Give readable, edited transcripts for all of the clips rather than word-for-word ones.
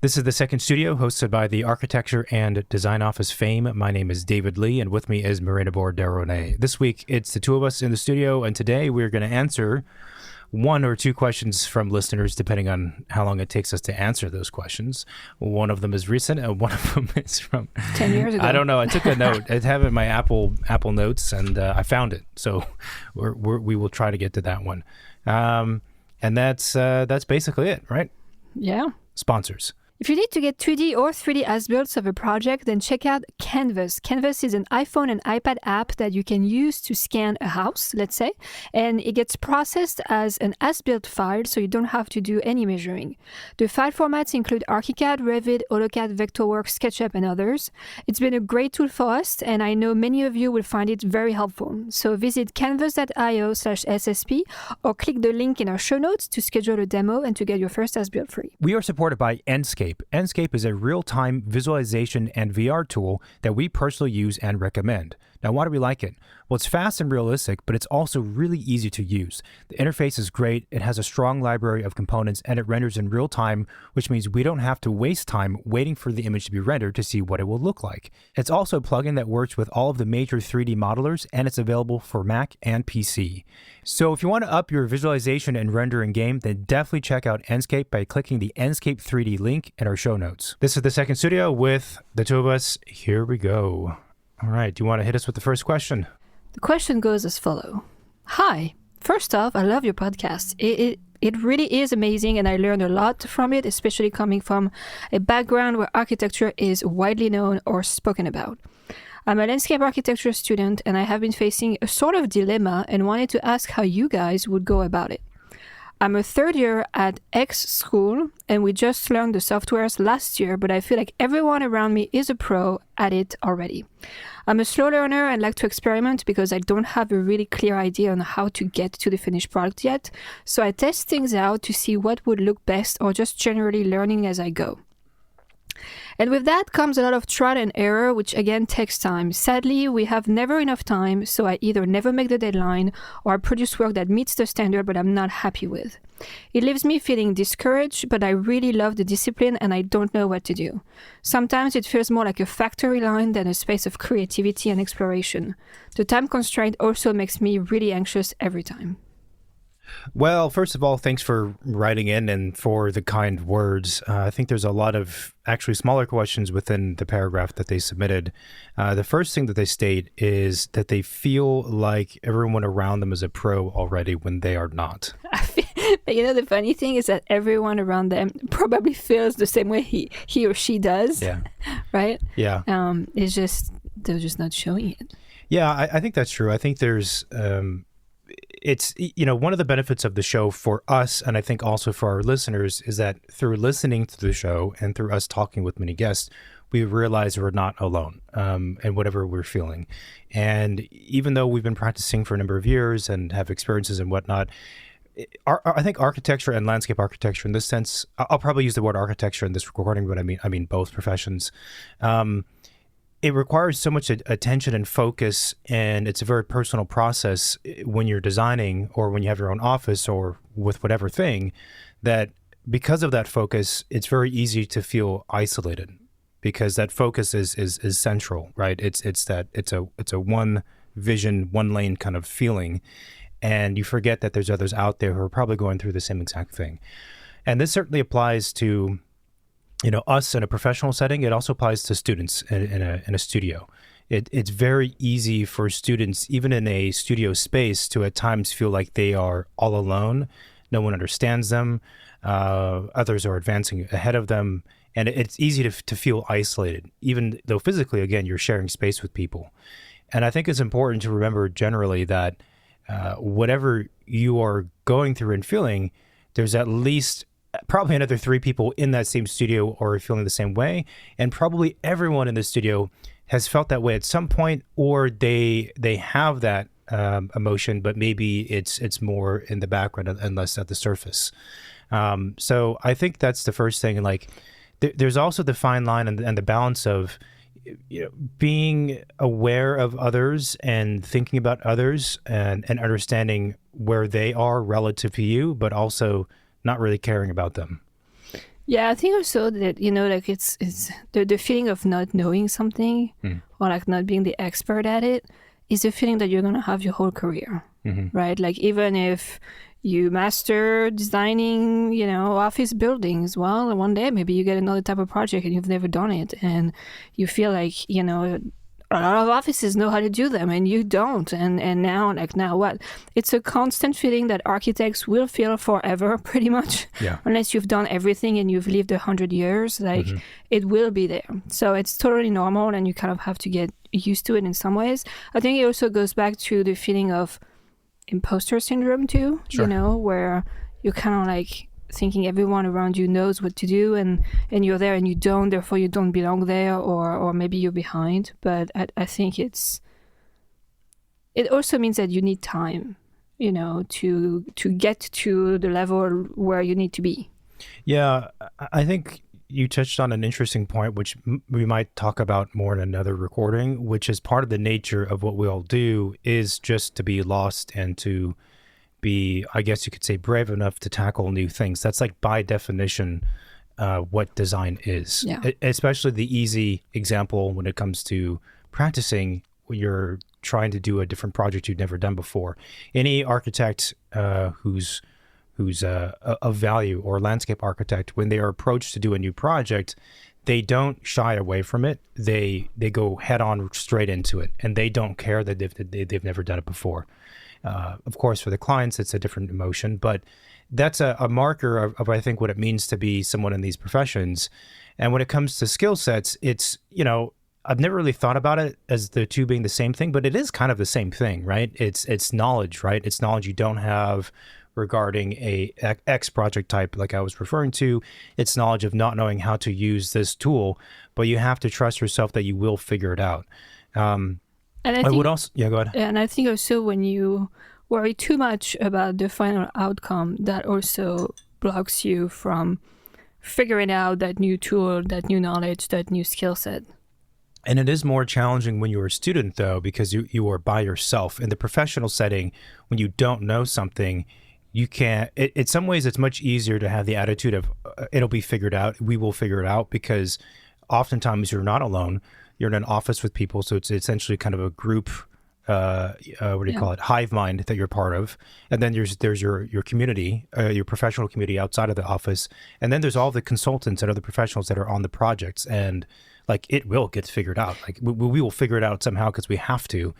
This is The Second Studio, hosted by the Architecture and Design Office fame. My name is David Lee, and with me is Marina Borderonay. This week, it's the two of us in the studio, and today we're going to answer one or two questions from listeners, depending on how long it takes us to answer those questions. One of them is recent, and one of them is from 10 years ago. I don't know. I took a note. I have it in my Apple Notes, and I found it. So we will try to get to that one. And that's basically it, right? Yeah. Sponsors. If you need to get 2D or 3D as-builts of a project, then check out Canvas. Canvas is an iPhone and iPad app that you can use to scan a house, let's say, and it gets processed as an as-built file, so you don't have to do any measuring. The file formats include ArchiCAD, Revit, AutoCAD, Vectorworks, SketchUp, and others. It's been a great tool for us, and I know many of you will find it very helpful. So visit canvas.io/SSP or click the link in our show notes to schedule a demo and to get your first as-built free. We are supported by Enscape. Enscape is a real-time visualization and VR tool that we personally use and recommend. Now, why do we like it? Well, it's fast and realistic, but it's also really easy to use. The interface is great, it has a strong library of components, and it renders in real time, which means we don't have to waste time waiting for the image to be rendered to see what it will look like. It's also a plugin that works with all of the major 3D modelers, and it's available for Mac and PC. So if you want to up your visualization and rendering game, then definitely check out Enscape by clicking the Enscape 3D link in our show notes. This is The Second Studio with the two of us. Here we go. All right, do you want to hit us with the first question? The question goes as follows. Hi. First off, I love your podcast. It really is amazing, and I learned a lot from it, especially coming from a background where architecture is widely known or spoken about. I'm a landscape architecture student, and I have been facing a sort of dilemma and wanted to ask how you guys would go about it. I'm a third year at X school, and we just learned the softwares last year, but I feel like everyone around me is a pro at it already. I'm a slow learner and like to experiment because I don't have a really clear idea on how to get to the finished product yet, so I test things out to see what would look best or just generally learning as I go. And with that comes a lot of trial and error, which again takes time. Sadly, we have never enough time, so I either never make the deadline or I produce work that meets the standard but I'm not happy with. It leaves me feeling discouraged, but I really love the discipline and I don't know what to do. Sometimes it feels more like a factory line than a space of creativity and exploration. The time constraint also makes me really anxious every time. Well, first of all, thanks for writing in and for the kind words. I think there's a lot of actually smaller questions within the paragraph that they submitted. The first thing that they state is that they feel like everyone around them is a pro already when they are not. But the funny thing is that everyone around them probably feels the same way he or she does. Yeah. Right? Yeah. It's just, they're just not showing it. Yeah, I think that's true. I think there's... It's, one of the benefits of the show for us, and I think also for our listeners, is that through listening to the show and through us talking with many guests, we realize we're not alone in whatever we're feeling. And even though we've been practicing for a number of years and have experiences and whatnot, I think architecture and landscape architecture in this sense, I'll probably use the word architecture in this recording, but I mean both professions. It requires so much attention and focus, and it's a very personal process when you're designing or when you have your own office or with whatever thing, that because of that focus, it's very easy to feel isolated because that focus is central, right? It's a one vision, one lane kind of feeling, and you forget that there's others out there who are probably going through the same exact thing. And this certainly applies to us in a professional setting. It also applies to students in a studio. It's very easy for students, even in a studio space, to at times feel like they are all alone. No one understands them. Others are advancing ahead of them. And it's easy to feel isolated, even though physically, again, you're sharing space with people. And I think it's important to remember generally that whatever you are going through and feeling, there's at least probably another 3 people in that same studio or feeling the same way. And probably everyone in the studio has felt that way at some point, or they have that emotion, but maybe it's more in the background and less at the surface. So I think that's the first thing. And like, there's also the fine line and the balance of being aware of others and thinking about others and understanding where they are relative to you, but also not really caring about them. Yeah, I think also that, like it's the feeling of not knowing something or like not being the expert at it is a feeling that you're going to have your whole career, right? Like even if you master designing, office buildings, well, one day maybe you get another type of project and you've never done it and you feel like, a lot of offices know how to do them and you don't. And now what? It's a constant feeling that architects will feel forever, pretty much. Yeah. Unless you've done everything and you've lived 100 years, it will be there. So it's totally normal and you kind of have to get used to it in some ways. I think it also goes back to the feeling of imposter syndrome too, Sure. where you're kind of like thinking everyone around you knows what to do and you're there and you don't, therefore you don't belong there or maybe you're behind. But I think it also means that you need time, to get to the level where you need to be. Yeah, I think you touched on an interesting point, which we might talk about more in another recording, which is part of the nature of what we all do is just to be lost and to be, I guess you could say, brave enough to tackle new things. That's like by definition what design is. Yeah. Especially the easy example when it comes to practicing when you're trying to do a different project you've never done before. Any architect who's of value, or landscape architect, when they are approached to do a new project, they don't shy away from it. They go head on straight into it, and they don't care that they've never done it before. Of course, for the clients, it's a different emotion, but that's a marker of, I think, what it means to be someone in these professions. And when it comes to skill sets, it's, I've never really thought about it as the two being the same thing, but it is kind of the same thing, right? It's knowledge, right? It's knowledge you don't have regarding a X project type like I was referring to. It's knowledge of not knowing how to use this tool, but you have to trust yourself that you will figure it out. And I would also, yeah, go ahead. And I think also when you worry too much about the final outcome, that also blocks you from figuring out that new tool, that new knowledge, that new skill set. And it is more challenging when you're a student, though, because you are by yourself. In the professional setting, when you don't know something, you can't, in some ways, it's much easier to have the attitude of it'll be figured out. We will figure it out, because oftentimes you're not alone. You're in an office with people. So it's essentially kind of a group, what do you call it? Hive mind that you're part of. And then there's your community, your professional community outside of the office. And then there's all the consultants and other professionals that are on the projects. And like, it will get figured out. Like we will figure it out somehow, because we have to,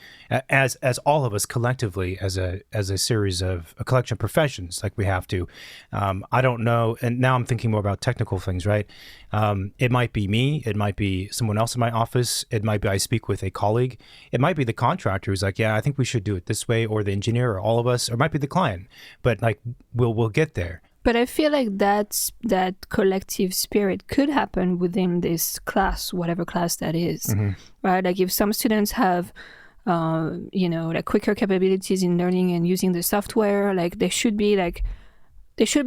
as all of us collectively, as a series of a collection of professions, like we have to. I don't know, and now I'm thinking more about technical things, right? It might be me, it might be someone else in my office, it might be I speak with a colleague, it might be the contractor who's like, yeah, I think we should do it this way, or the engineer, or all of us, or it might be the client. But like, we'll get there. But I feel like that collective spirit could happen within this class, whatever class that is, right? Like if some students have, like quicker capabilities in learning and using the software, like they should be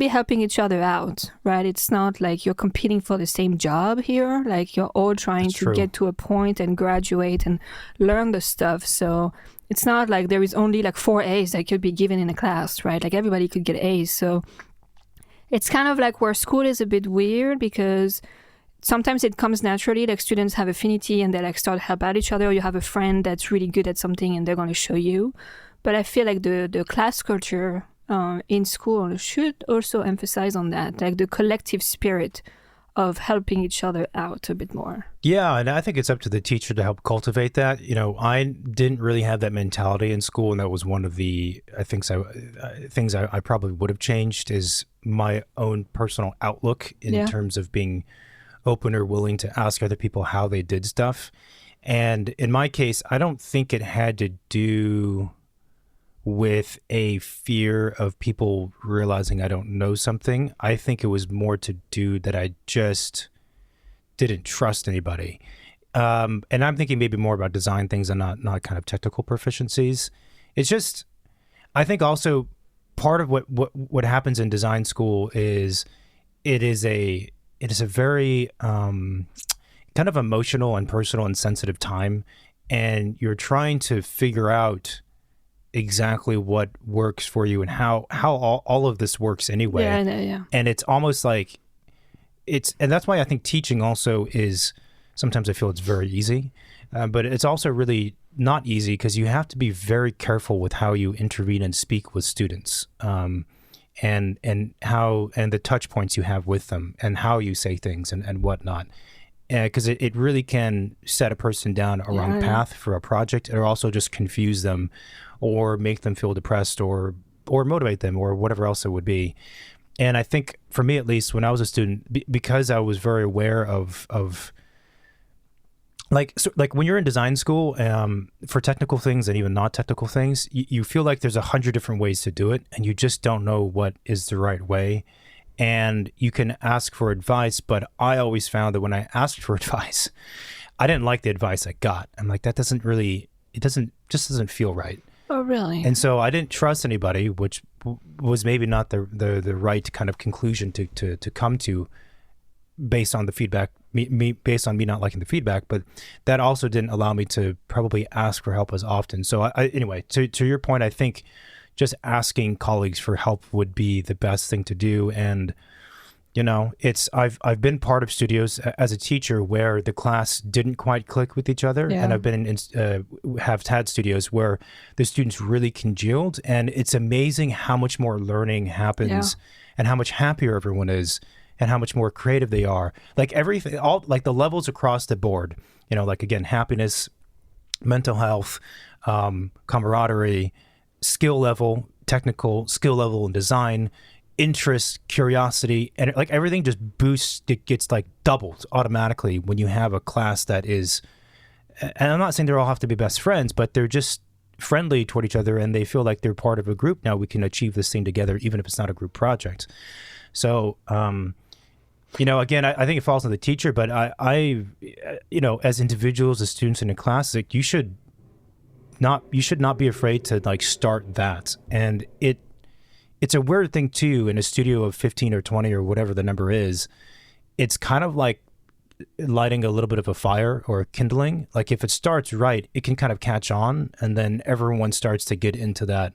helping each other out, right? It's not like you're competing for the same job here. Like you're all trying to get to a point and graduate and learn the stuff. So it's not like there is only like 4 A's that could be given in a class, right? Like everybody could get A's. So it's kind of like where school is a bit weird, because sometimes it comes naturally, like students have affinity and they like start to help out each other. You have a friend that's really good at something and they're going to show you. But I feel like the class culture in school should also emphasize on that, like the collective spirit of helping each other out a bit more. Yeah, and I think it's up to the teacher to help cultivate that. I didn't really have that mentality in school, and that was one of the things I probably would have changed, is my own personal outlook in terms of being open or willing to ask other people how they did stuff. And in my case, I don't think it had to do with a fear of people realizing I don't know something. I think it was more to do that I just didn't trust anybody. And I'm thinking maybe more about design things and not kind of technical proficiencies. It's just, I think also part of what happens in design school is it is a very kind of emotional and personal and sensitive time. And you're trying to figure out exactly what works for you and how all of this works anyway. Yeah, I know, yeah. And it's almost like and that's why I think teaching also is, sometimes I feel it's very easy, but it's also really not easy because you have to be very careful with how you intervene and speak with students, and the touch points you have with them and how you say things and whatnot. Because it really can set a person down a wrong path for a project, or also just confuse them or make them feel depressed or motivate them or whatever else it would be. And I think for me, at least when I was a student, because I was very aware of like when you're in design school, for technical things and even not technical things, you feel like there's 100 different ways to do it, and you just don't know what is the right way. And you can ask for advice, but I always found that when I asked for advice, I didn't like the advice I got. I'm like, that doesn't feel right. Oh, really? And so I didn't trust anybody, which was maybe not the right kind of conclusion to come to based on the feedback, based on me not liking the feedback. But that also didn't allow me to probably ask for help as often. So anyway, to your point, I think just asking colleagues for help would be the best thing to do. And, I've been part of studios as a teacher where the class didn't quite click with each other. Yeah. And I've been have had studios where the students really congealed. And it's amazing how much more learning happens and how much happier everyone is and how much more creative they are. Like everything, all like the levels across the board, like again, happiness, mental health, camaraderie, skill level, technical skill level in design, interest, curiosity, and like everything just boosts. It gets like doubled automatically when you have a class that is, and I'm not saying they all have to be best friends, but they're just friendly toward each other and they feel like they're part of a group. Now we can achieve this thing together, even if it's not a group project. So, again, I think it falls on the teacher, but I as individuals, as students in a class, like you should not be afraid to like start that. And it's a weird thing too, in a studio of 15 or 20 or whatever the number is. It's kind of like lighting a little bit of a fire or kindling. Like if it starts right, it can kind of catch on, and then everyone starts to get into that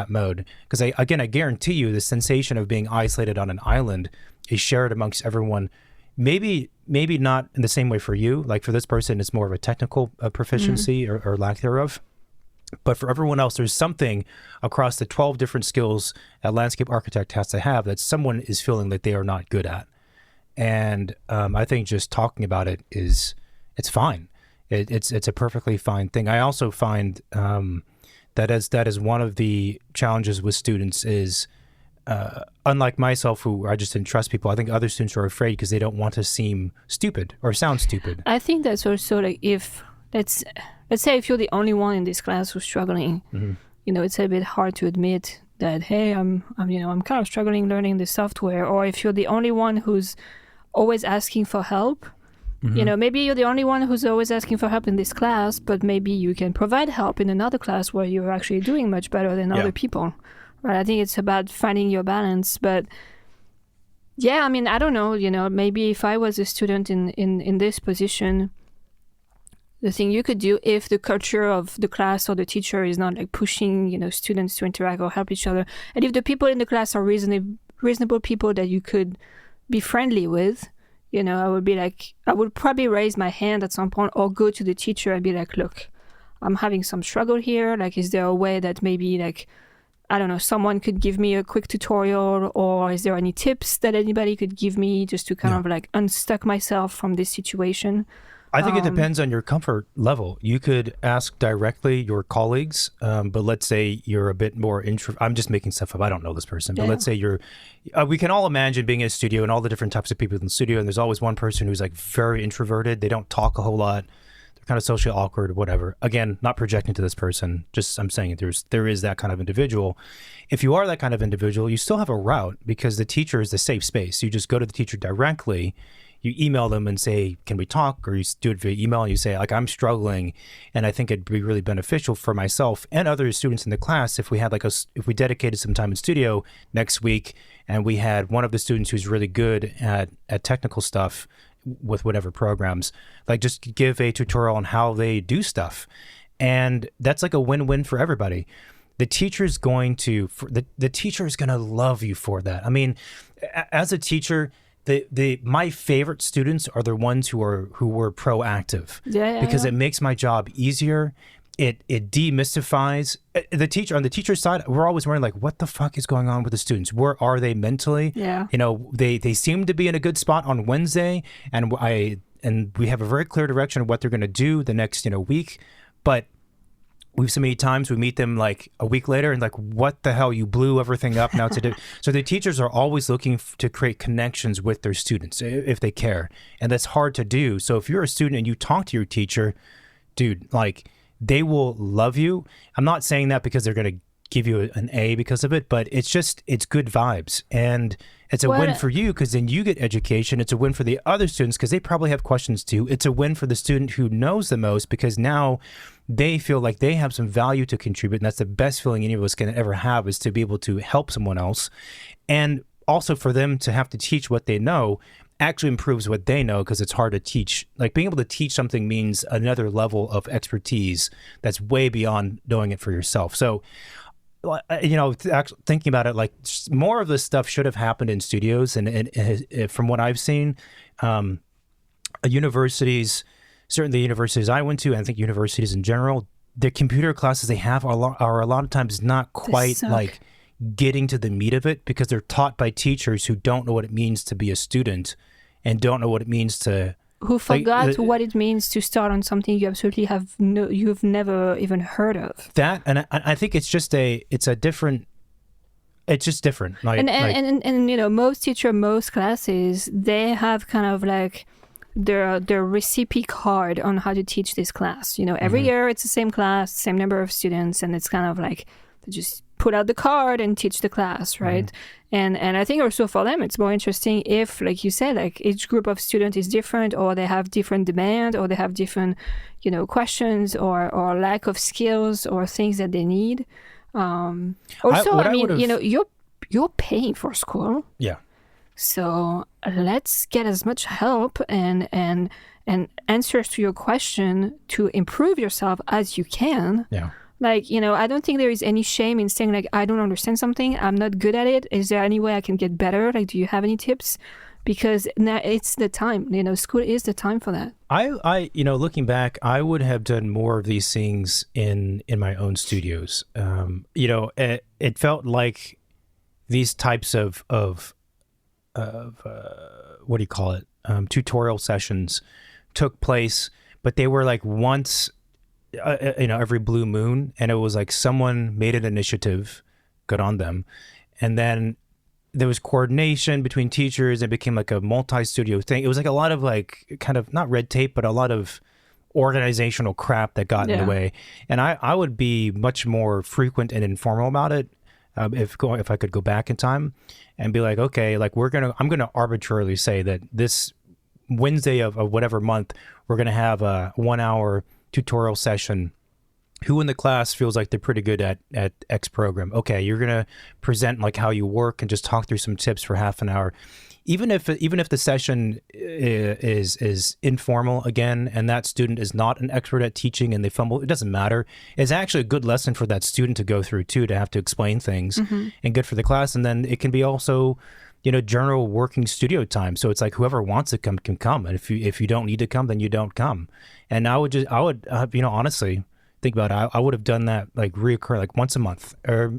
mode. Because I guarantee you the sensation of being isolated on an island is shared amongst everyone. Maybe not in the same way for you. Like for this person, it's more of a technical proficiency or lack thereof. But for everyone else, there's something across the 12 different skills a landscape architect has to have that someone is feeling that they are not good at. And I think just talking about it it's fine. It's a perfectly fine thing. I also find that is one of the challenges with students is, unlike myself, who I just didn't trust people, I think other students are afraid because they don't want to seem stupid or sound stupid. I think that's also like if let's say if you're the only one in this class who's struggling, it's a bit hard to admit that, hey, I'm kind of struggling learning this software. Or if you're the only one who's always asking for help, maybe you're the only one who's always asking for help in this class, but maybe you can provide help in another class where you're actually doing much better than other people. Right? I think it's about finding your balance. But yeah, I mean, I don't know, maybe if I was a student in this position, the thing you could do if the culture of the class or the teacher is not like pushing, students to interact or help each other, and if the people in the class are reasonable people that you could be friendly with, I would probably raise my hand at some point or go to the teacher and be like, look, I'm having some struggle here. Like, is there a way that maybe like, I don't know, someone could give me a quick tutorial, or is there any tips that anybody could give me just to kind of like unstuck myself from this situation? I think it depends on your comfort level. You could ask directly your colleagues, but let's say you're a bit more I'm just making stuff up. I don't know this person, but let's say we can all imagine being in a studio and all the different types of people in the studio, and there's always one person who's like very introverted. They don't talk a whole lot. They're kind of socially awkward, whatever. Again, not projecting to this person. Just I'm saying there is that kind of individual. If you are that kind of individual, you still have a route because the teacher is the safe space. You just go to the teacher directly. You email them and say, can we talk? Or you do it via email and you say, like, I'm struggling and I think it'd be really beneficial for myself and other students in the class if we had if we dedicated some time in studio next week and we had one of the students who's really good at technical stuff with whatever programs, like just give a tutorial on how they do stuff. And that's like a win-win for everybody. The teacher is going to love you for that. I mean, as a teacher, the my favorite students are the ones who were proactive, Yeah, because it makes my job easier. It demystifies the teacher. On the teacher's side, we're always wondering, like, what the fuck is going on with the students? Where are they mentally? Yeah. You know, they seem to be in a good spot on Wednesday, and we have a very clear direction of what they're going to do the next, week. But we've so many times we meet them like a week later and like, what the hell, you blew everything up now to do. So the teachers are always looking to create connections with their students if they care. And that's hard to do. So if you're a student and you talk to your teacher, dude, like, they will love you. I'm not saying that because they're going to give you an A because of it, but it's good vibes. And it's a win for you because then you get education. It's a win for the other students because they probably have questions too. It's a win for the student who knows the most because now they feel like they have some value to contribute. And that's the best feeling any of us can ever have, is to be able to help someone else. And also for them to have to teach what they know actually improves what they know, because it's hard to teach. Like, being able to teach something means another level of expertise that's way beyond knowing it for yourself. So, thinking about it, like, more of this stuff should have happened in studios. And from what I've seen, universities, certainly the universities I went to, and I think universities in general, the computer classes they have are a lot of times not quite like getting to the meat of it, because they're taught by teachers who don't know what it means to be a student and don't know what it means to... Who forgot what it means to start on something you absolutely you've never even heard of. That, and I think it's just different. Like, and most most classes, they have kind of like their recipe card on how to teach this class. Every year it's the same class, same number of students, and it's kind of like they just put out the card and teach the class, right? And I think also for them it's more interesting if, like you said, like each group of students is different, or they have different demand, or they have different questions or lack of skills or things that they need. You're paying for school, so let's get as much help and answers to your question to improve yourself as you can. Like, I don't think there is any shame in saying, like, I don't understand something, I'm not good at it. Is there any way I can get better? Like, do you have any tips? Because now it's the time, school is the time for that. I looking back, I would have done more of these things in my own studios. It felt like these types of what do you call it? Tutorial sessions took place, but they were like once, every blue moon, and it was like someone made an initiative, good on them, and then there was coordination between teachers. It became like a multi-studio thing. It was like a lot of like kind of not red tape, but a lot of organizational crap that got in the way. And I would be much more frequent and informal about it if I could go back in time and be like, okay, like I'm gonna arbitrarily say that this Wednesday of whatever month we're gonna have a 1 hour tutorial session. Who in the class feels like they're pretty good at X program? Okay, you're gonna present like how you work and just talk through some tips for half an hour. Even if the session is informal again, and that student is not an expert at teaching and they fumble, it doesn't matter. It's actually a good lesson for that student to go through too, to have to explain things, and good for the class. And then it can be also, general working studio time. So it's like whoever wants to come can come, and if you don't need to come, then you don't come. And I would honestly think about it, I would have done that like reoccur, like once a month, or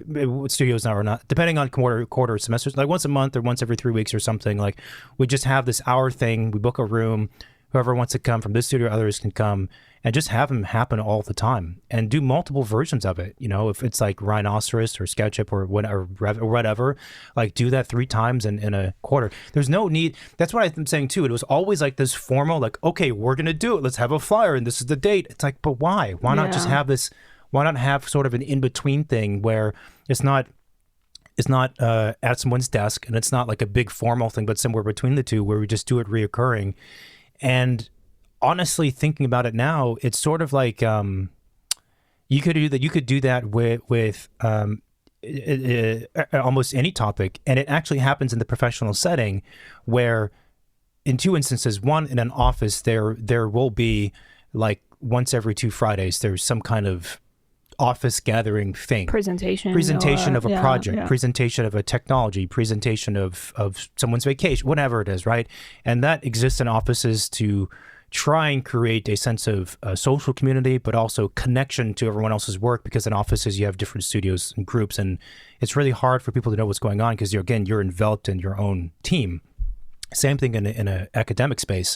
studios now or not, depending on quarter semesters, like once a month or once every 3 weeks or something. Like we just have this hour thing. We book a room. Whoever wants to come from this studio, others can come, and just have them happen all the time and do multiple versions of it. If it's like Rhinoceros or SketchUp or whatever, like do that 3 times in a quarter. There's no need. That's what I'm saying too. It was always like this formal, like, okay, we're going to do it. Let's have a flyer and this is the date. It's like, but why? Why not just have this? Why not have sort of an in-between thing where it's not at someone's desk and it's not like a big formal thing, but somewhere between the two where we just do it reoccurring. And honestly, thinking about it now, it's sort of like you could do that with almost any topic, and it actually happens in the professional setting, where in 2 instances, one, in an office, there will be like once every 2 Fridays, there's some kind of office gathering thing. Presentation Of a project, presentation of a technology, presentation of someone's vacation, whatever it is, right? And that exists in offices to try and create a sense of social community, but also connection to everyone else's work, because in offices you have different studios and groups, and it's really hard for people to know what's going on because you're enveloped in your own team. Same thing in an academic space.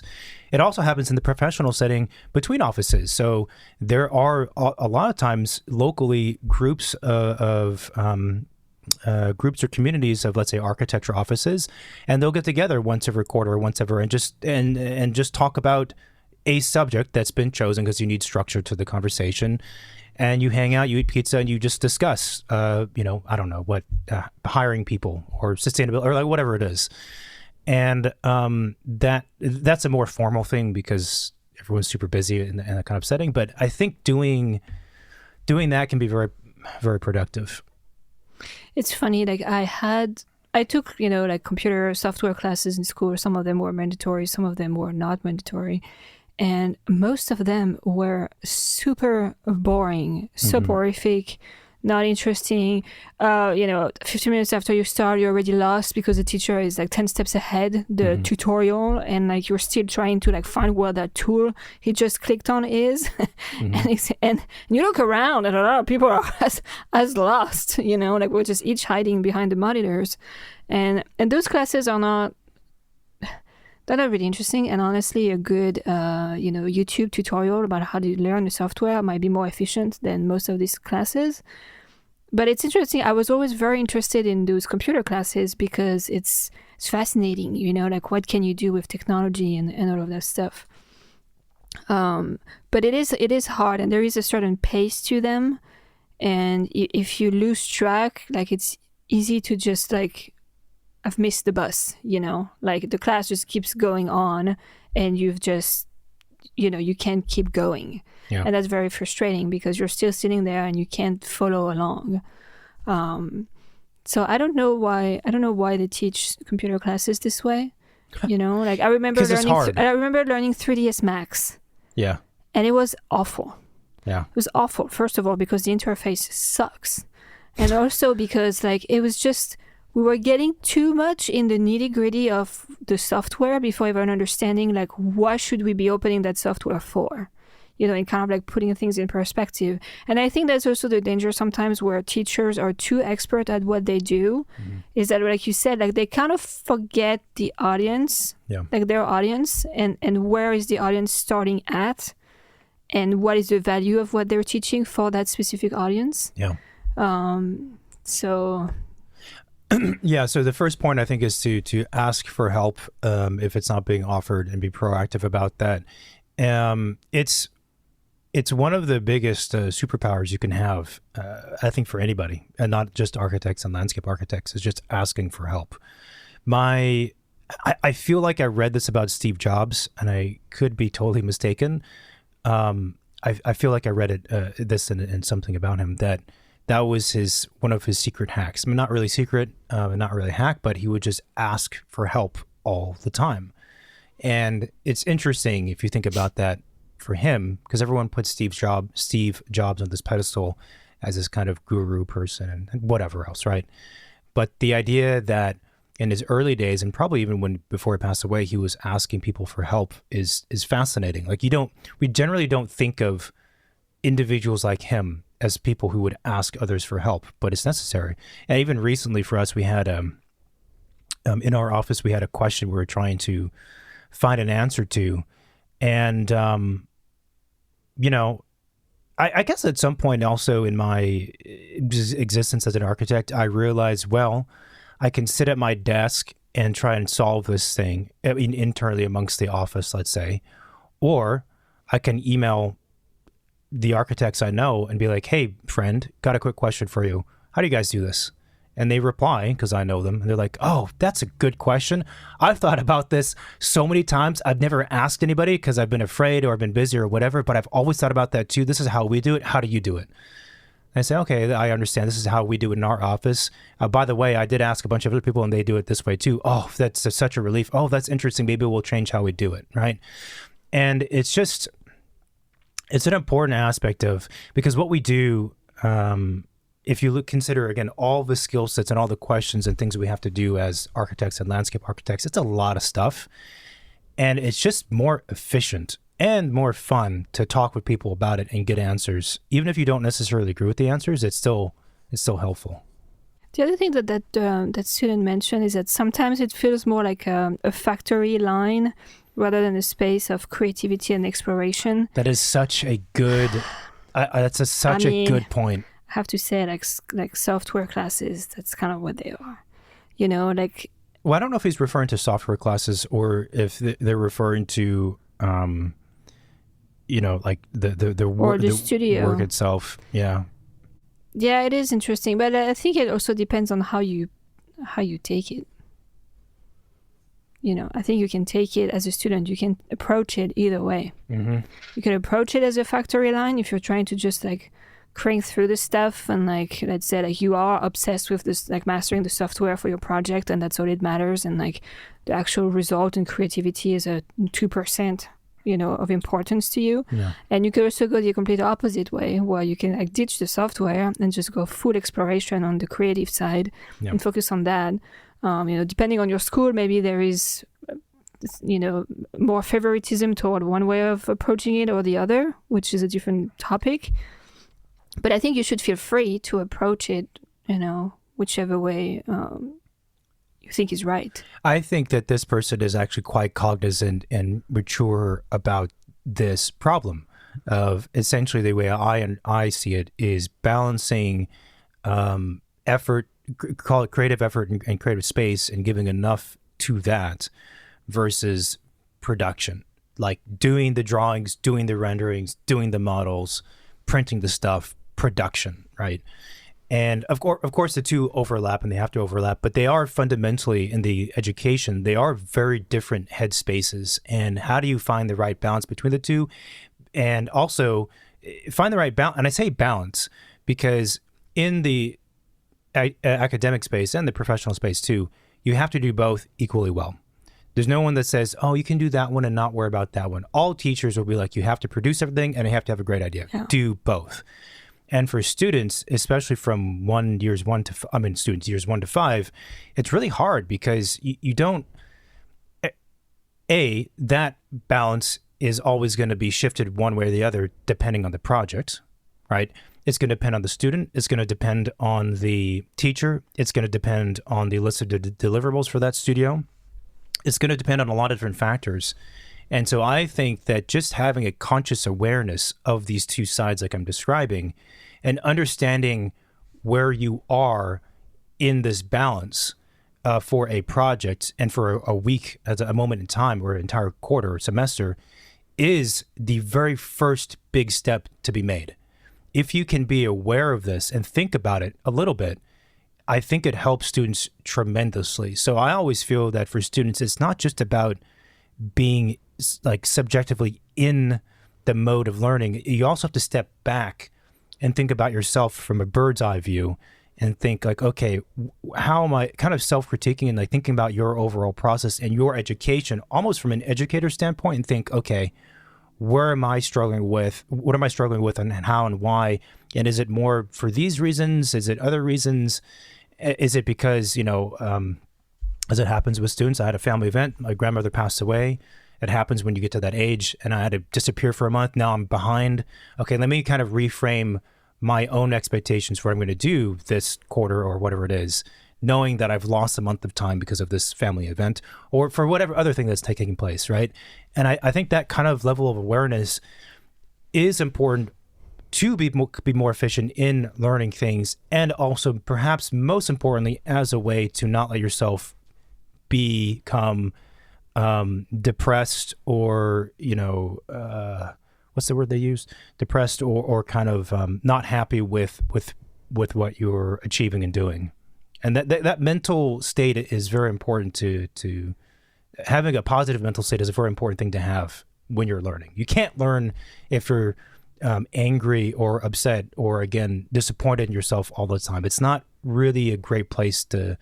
It also happens in the professional setting between offices. So there are a lot of times locally groups groups or communities of, let's say, architecture offices, and they'll get together once every quarter or once ever and just talk about a subject that's been chosen, because you need structure to the conversation. And you hang out, you eat pizza, and you just discuss, I don't know what, hiring people or sustainability or like whatever it is. And that's a more formal thing because everyone's super busy in that kind of setting. But I think doing that can be very, very productive. It's funny, like I took, like computer software classes in school. Some of them were mandatory, some of them were not mandatory. And most of them were super boring, soporific, not interesting. 15 minutes after you start, you're already lost because the teacher is like 10 steps ahead, the tutorial, and like you're still trying to like find where that tool he just clicked on is. and you look around and a lot of people are as lost, like we're just each hiding behind the monitors. And those classes are not, they're not really interesting. And honestly, a good, YouTube tutorial about how to learn the software might be more efficient than most of these classes. But it's interesting. I was always very interested in those computer classes because it's fascinating, like what can you do with technology and all of that stuff. But it is hard, and there is a certain pace to them. And if you lose track, like it's easy to just like, I've missed the bus, like the class just keeps going on and you've just, you can't keep going. Yeah. And that's very frustrating because you're still sitting there and you can't follow along. So I don't know why they teach computer classes this way. Like I remember learning 3ds Max. Yeah. And it was awful. Yeah. It was awful. First of all, because the interface sucks. And also because like it was just, we were getting too much in the nitty-gritty of the software before even understanding like what should we be opening that software for, and kind of like putting things in perspective. And I think that's also the danger sometimes where teachers are too expert at what they do, is that, like you said, like they kind of forget the audience, like their audience, and where is the audience starting at, and what is the value of what they're teaching for that specific audience. Yeah. So... Yeah, so the first point I think is to ask for help if it's not being offered, and be proactive about that. It's one of the biggest superpowers you can have, I think, for anybody, and not just architects and landscape architects, is just asking for help. I feel like I read this about Steve Jobs, and I could be totally mistaken. I feel like I read this in something about him, that was one of his secret hacks. I mean, not really secret, not really hack, but he would just ask for help all the time. And it's interesting if you think about that for him, because everyone puts Steve Jobs on this pedestal as this kind of guru person and whatever else, right? But the idea that in his early days, and probably even before he passed away, he was asking people for help is fascinating. Like we generally don't think of individuals like him as people who would ask others for help, but it's necessary. And even recently for us, we had in our office, we had a question we were trying to find an answer to. And, I guess at some point also in my existence as an architect, I realized, well, I can sit at my desk and try and solve this thing, internally amongst the office, let's say, or I can email the architects I know and be like, hey, friend, got a quick question for you. How do you guys do this? And they reply, because I know them, and they're like, oh, that's a good question. I've thought about this so many times. I've never asked anybody because I've been afraid or I've been busy or whatever, but I've always thought about that too. This is how we do it. How do you do it? And I say, okay, I understand. This is how we do it in our office. By the way, I did ask a bunch of other people and they do it this way too. Oh, that's such a relief. Oh, that's interesting. Maybe we'll change how we do it, right? And it's an important aspect because what we do if you consider again all the skill sets and all the questions and things we have to do as architects and landscape architects, it's a lot of stuff, and it's just more efficient and more fun to talk with people about it and get answers. Even if you don't necessarily agree with the answers, it's still helpful. The other thing that student mentioned is that sometimes it feels more like a factory line rather than a space of creativity and exploration. That is such a good. That's such a good point. I have to say, like software classes, that's kind of what they are. You know, like. Well, I don't know if he's referring to software classes or if they're referring to, like the work, the studio work itself. Yeah. Yeah, it is interesting, but I think it also depends on how you take it. You know, I think you can take it as a student. You can approach it either way. Mm-hmm. You can approach it as a factory line if you're trying to just like crank through the stuff and like, let's say like you are obsessed with this, like mastering the software for your project and that's all it matters. And like the actual result and creativity is a 2%, of importance to you. Yeah. And you can also go the complete opposite way where you can like ditch the software and just go full exploration on the creative side and focus on that. Depending on your school, maybe there is, more favoritism toward one way of approaching it or the other, which is a different topic. But I think you should feel free to approach it, whichever way you think is right. I think that this person is actually quite cognizant and mature about this problem of essentially the way I see it is balancing effort, call it creative effort and creative space, and giving enough to that versus production, like doing the drawings, doing the renderings, doing the models, printing the stuff, production, right? And of course, the two overlap and they have to overlap, but they are fundamentally in the education, they are very different headspaces. And how do you find the right balance between the two? And also find the right balance. And I say balance because in the academic space and the professional space too, you have to do both equally well. There's no one that says, oh, you can do that one and not worry about that one. All teachers will be like, you have to produce everything and you have to have a great idea. Yeah. Do both. And for students, especially from years 1 to 5, it's really hard because you don't, that balance is always going to be shifted one way or the other depending on the project, right? It's going to depend on the student. It's going to depend on the teacher. It's going to depend on the list of deliverables for that studio. It's going to depend on a lot of different factors. And so I think that just having a conscious awareness of these two sides like I'm describing and understanding where you are in this balance for a project and for a week as a moment in time or an entire quarter or semester is the very first big step to be made. If you can be aware of this and think about it a little bit, I think it helps students tremendously. So I always feel that for students, it's not just about being like subjectively in the mode of learning. You also have to step back and think about yourself from a bird's eye view and think like, okay, how am I kind of self-critiquing and like thinking about your overall process and your education almost from an educator standpoint and think, okay, where am I struggling with? What am I struggling with and how and why? And is it more for these reasons? Is it other reasons? Is it because, as it happens with students, I had a family event, my grandmother passed away. It happens when you get to that age and I had to disappear for a month. Now I'm behind. Okay, let me kind of reframe my own expectations for what I'm going to do this quarter or whatever it is, knowing that I've lost a month of time because of this family event or for whatever other thing that's taking place, right? And I think that kind of level of awareness is important to be more efficient in learning things, and also perhaps most importantly as a way to not let yourself become depressed or what's the word they use? Depressed or kind of not happy with what you're achieving and doing. And that mental state is very important to having a positive mental state is a very important thing to have when you're learning. You can't learn if you're angry or upset or again disappointed in yourself all the time. It's not really a great place to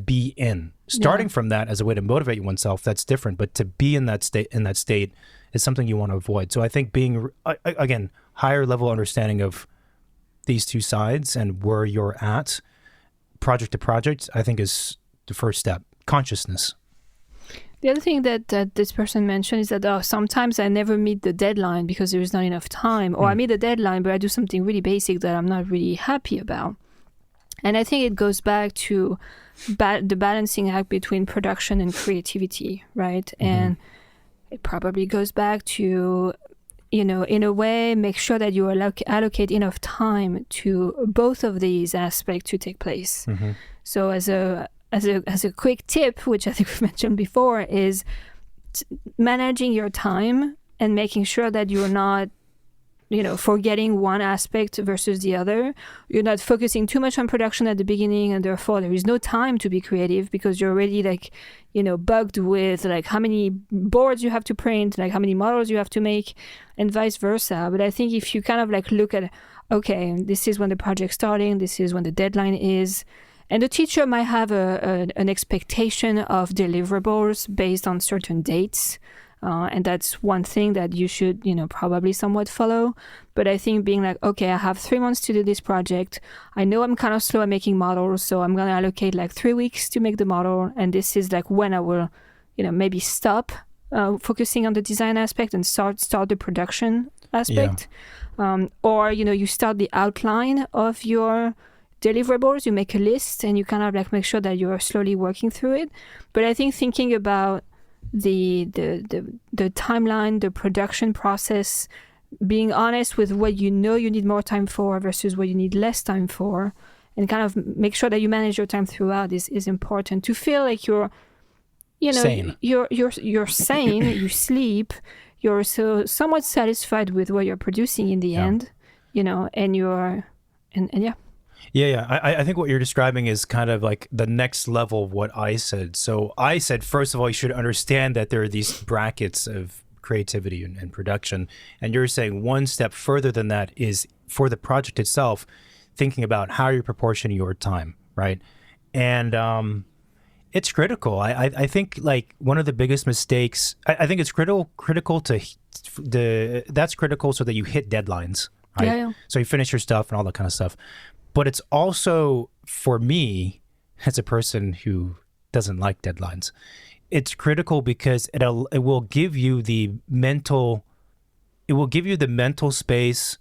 be in. Starting from that as a way to motivate oneself, that's different. But to be in that state is something you want to avoid. So I think being again higher level understanding of these two sides and where you're at project to project, I think is the first step. Consciousness. The other thing that this person mentioned is that sometimes I never meet the deadline because there is not enough time, or I meet the deadline, but I do something really basic that I'm not really happy about. And I think it goes back to the balancing act between production and creativity, right? And it probably goes back to, in a way, make sure that you allocate enough time to both of these aspects to take place. So as a quick tip, which I think we've mentioned before, is managing your time and making sure that you're not, forgetting one aspect versus the other. You're not focusing too much on production at the beginning, and therefore there is no time to be creative because you're already bugged with how many boards you have to print, how many models you have to make, and vice versa. But I think if you kind of look at, okay, this is when the project's starting, this is when the deadline is, and the teacher might have an expectation of deliverables based on certain dates. And that's one thing that you should, probably somewhat follow. But I think being okay, I have 3 months to do this project. I know I'm kind of slow at making models, so I'm going to allocate 3 weeks to make the model. And this is when I will, maybe stop focusing on the design aspect and start the production aspect. Yeah. Or, you start the outline of your deliverables, you make a list and you kind of make sure that you're slowly working through it. But I think thinking about the timeline, the production process, being honest with what you need more time for versus what you need less time for, and kind of make sure that you manage your time throughout is important to feel like you're sane. You're sane, you sleep, you're so somewhat satisfied with what you're producing in the end, and you're and yeah. Yeah. I think what you're describing is kind of the next level of what I said. So I said, first of all, you should understand that there are these brackets of creativity and production. And you're saying one step further than that is for the project itself, thinking about how you're proportioning your time, right? And it's critical. I think one of the biggest mistakes, I think it's critical that's critical so that you hit deadlines, right? Yeah. So you finish your stuff and all that kind of stuff. But it's also, for me, as a person who doesn't like deadlines, it's critical because it will give you the mental space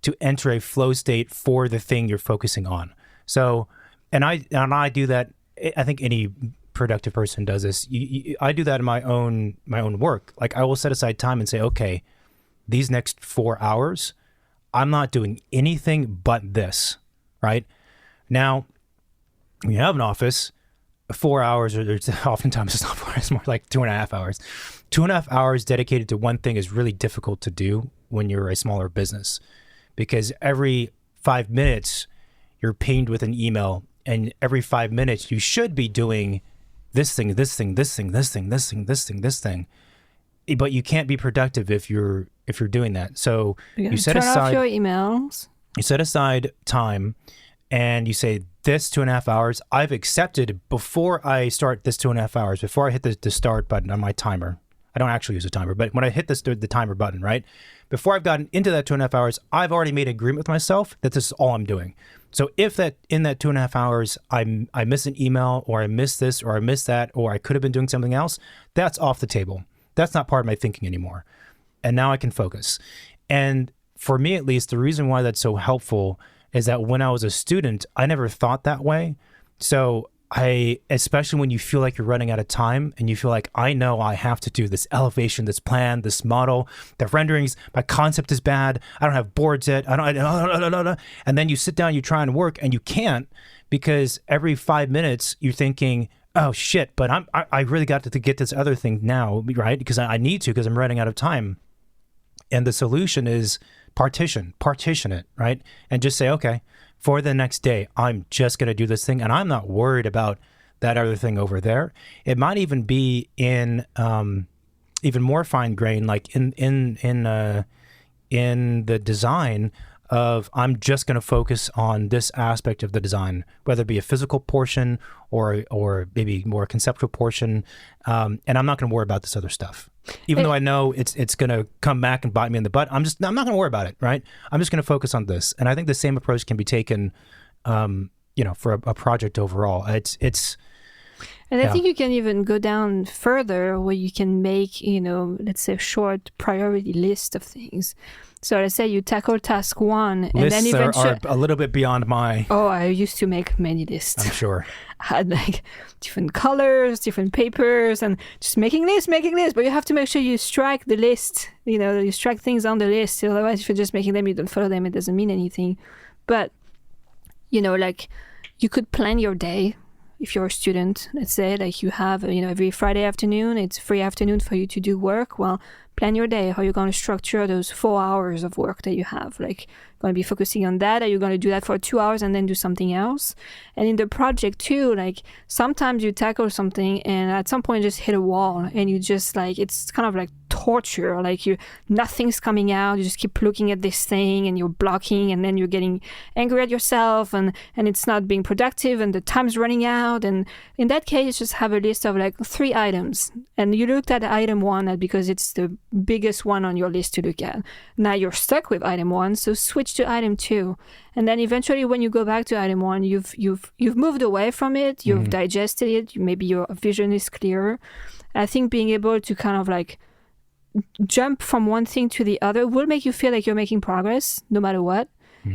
to enter a flow state for the thing you're focusing on. So, and I do that. I think any productive person does this. I do that in my own work. I will set aside time and say, okay, these next 4 hours, I'm not doing anything but this. Right now, when you have an office, 4 hours, or oftentimes it's not 4 hours, it's more like 2.5 hours. 2.5 hours dedicated to one thing is really difficult to do when you're a smaller business, because every 5 minutes you're pinged with an email, and every 5 minutes you should be doing this thing, but you can't be productive if you're doing that. So you set aside, turn off your emails. You set aside time and you say, this 2.5 hours, I've accepted before I start this 2.5 hours, before I hit the start button on my timer. I don't actually use a timer, but when I hit the timer button, right? Before I've gotten into that 2.5 hours, I've already made an agreement with myself that this is all I'm doing. So if in that 2.5 hours, I miss an email, or I miss this, or I miss that, or I could have been doing something else, that's off the table. That's not part of my thinking anymore. And now I can focus. And for me, at least, the reason why that's so helpful is that when I was a student, I never thought that way. So especially when you feel like you're running out of time and you feel like, I know I have to do this elevation, this plan, this model, the renderings, my concept is bad, I don't have boards yet, and then you sit down, you try and work, and you can't, because every 5 minutes you're thinking, oh shit, but I really got to get this other thing now, right? Because I need to, because I'm running out of time. And the solution is partition it, right? And just say, okay, for the next day, I'm just going to do this thing, and I'm not worried about that other thing over there. It might even be in even more fine grain, like in the design. of I'm just going to focus on this aspect of the design, whether it be a physical portion or maybe more conceptual portion, and I'm not going to worry about this other stuff. Even though I know it's going to come back and bite me in the butt, I'm not going to worry about it, right? I'm just going to focus on this. And I think the same approach can be taken, for a project overall. And I think you can even go down further where you can make, let's say a short priority list of things. So let's say you tackle task 1 and lists then eventually... are a little bit beyond my... Oh, I used to make many lists. I'm sure. I had like different colors, different papers, and just making lists. But you have to make sure you strike the list. You strike things on the list. Otherwise, if you're just making them, you don't follow them, it doesn't mean anything. But, like you could plan your day. If you're a student, let's say, like you have, every Friday afternoon, it's a free afternoon for you to do work. Well, plan your day, how you're going to structure those 4 hours of work that you have. Like, going to be focusing on that? Are you going to do that for 2 hours and then do something else? And in the project too, like sometimes you tackle something and at some point just hit a wall and you just like, it's kind of like torture. Like nothing's coming out. You just keep looking at this thing and you're blocking and then you're getting angry at yourself and it's not being productive and the time's running out. And in that case, just have a list of like 3 items and you looked at item 1 because it's the biggest one on your list to look at. Now you're stuck with item 1, so switch to item 2. And then eventually when you go back to item 1, you've moved away from it, you've digested it, maybe your vision is clearer. I think being able to kind of like jump from one thing to the other will make you feel like you're making progress no matter what.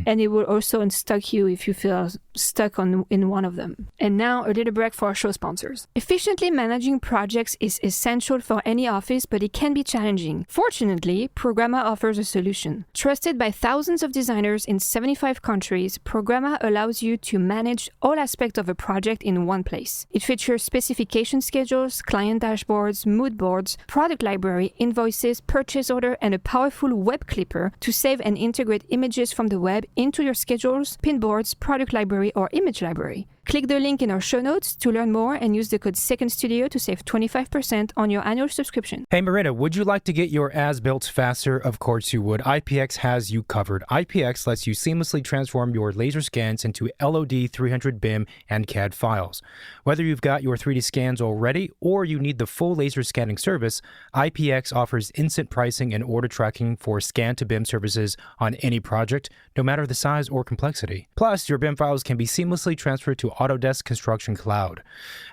And it will also unstuck you if you feel stuck in one of them. And now a little break for our show sponsors. Efficiently managing projects is essential for any office, but it can be challenging. Fortunately, Programma offers a solution. Trusted by thousands of designers in 75 countries, Programma allows you to manage all aspects of a project in one place. It features specification schedules, client dashboards, mood boards, product library, invoices, purchase order, and a powerful web clipper to save and integrate images from the web into your schedules, pinboards, product library, or image library. Click the link in our show notes to learn more and use the code SECONDSTUDIO to save 25% on your annual subscription. Hey Marina, would you like to get your as-built faster? Of course you would. IPX has you covered. IPX lets you seamlessly transform your laser scans into LOD 300 BIM and CAD files. Whether you've got your 3D scans already or you need the full laser scanning service, IPX offers instant pricing and order tracking for scan to BIM services on any project, no matter the size or complexity. Plus, your BIM files can be seamlessly transferred to Autodesk Construction Cloud,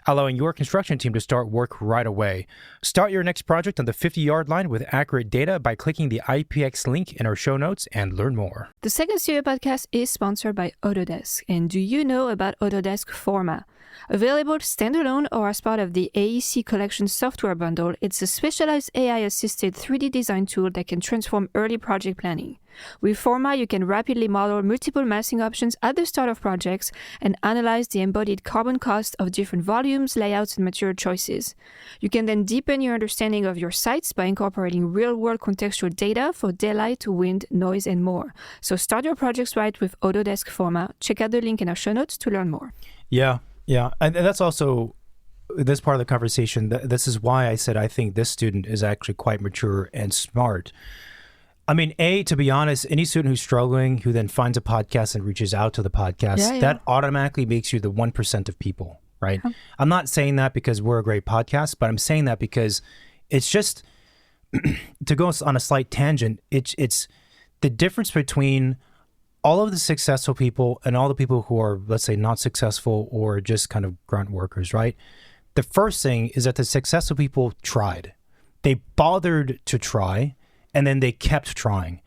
allowing your construction team to start work right away. Start your next project on the 50-yard line with accurate data by clicking the IPX link in our show notes and learn more. The Second Studio podcast is sponsored by Autodesk. And do you know about Autodesk Forma? Available standalone or as part of the AEC Collection software bundle, it's a specialized AI-assisted 3D design tool that can transform early project planning. With Forma, you can rapidly model multiple massing options at the start of projects and analyze the embodied carbon cost of different volumes, layouts, and material choices. You can then deepen your understanding of your sites by incorporating real-world contextual data for daylight, wind, noise, and more. So start your projects right with Autodesk Forma. Check out the link in our show notes to learn more. Yeah, and that's also this part of the conversation. This is why I said I think this student is actually quite mature and smart. I mean, to be honest, any student who's struggling, who then finds a podcast and reaches out to the podcast, that automatically makes you the 1% of people, right? I'm not saying that because we're a great podcast, but I'm saying that because it's just, to go on a slight tangent, it's the difference between all of the successful people and all the people who are, let's say, not successful or just kind of grunt workers, right? The first thing is that the successful people tried. They bothered to try, and then they kept trying.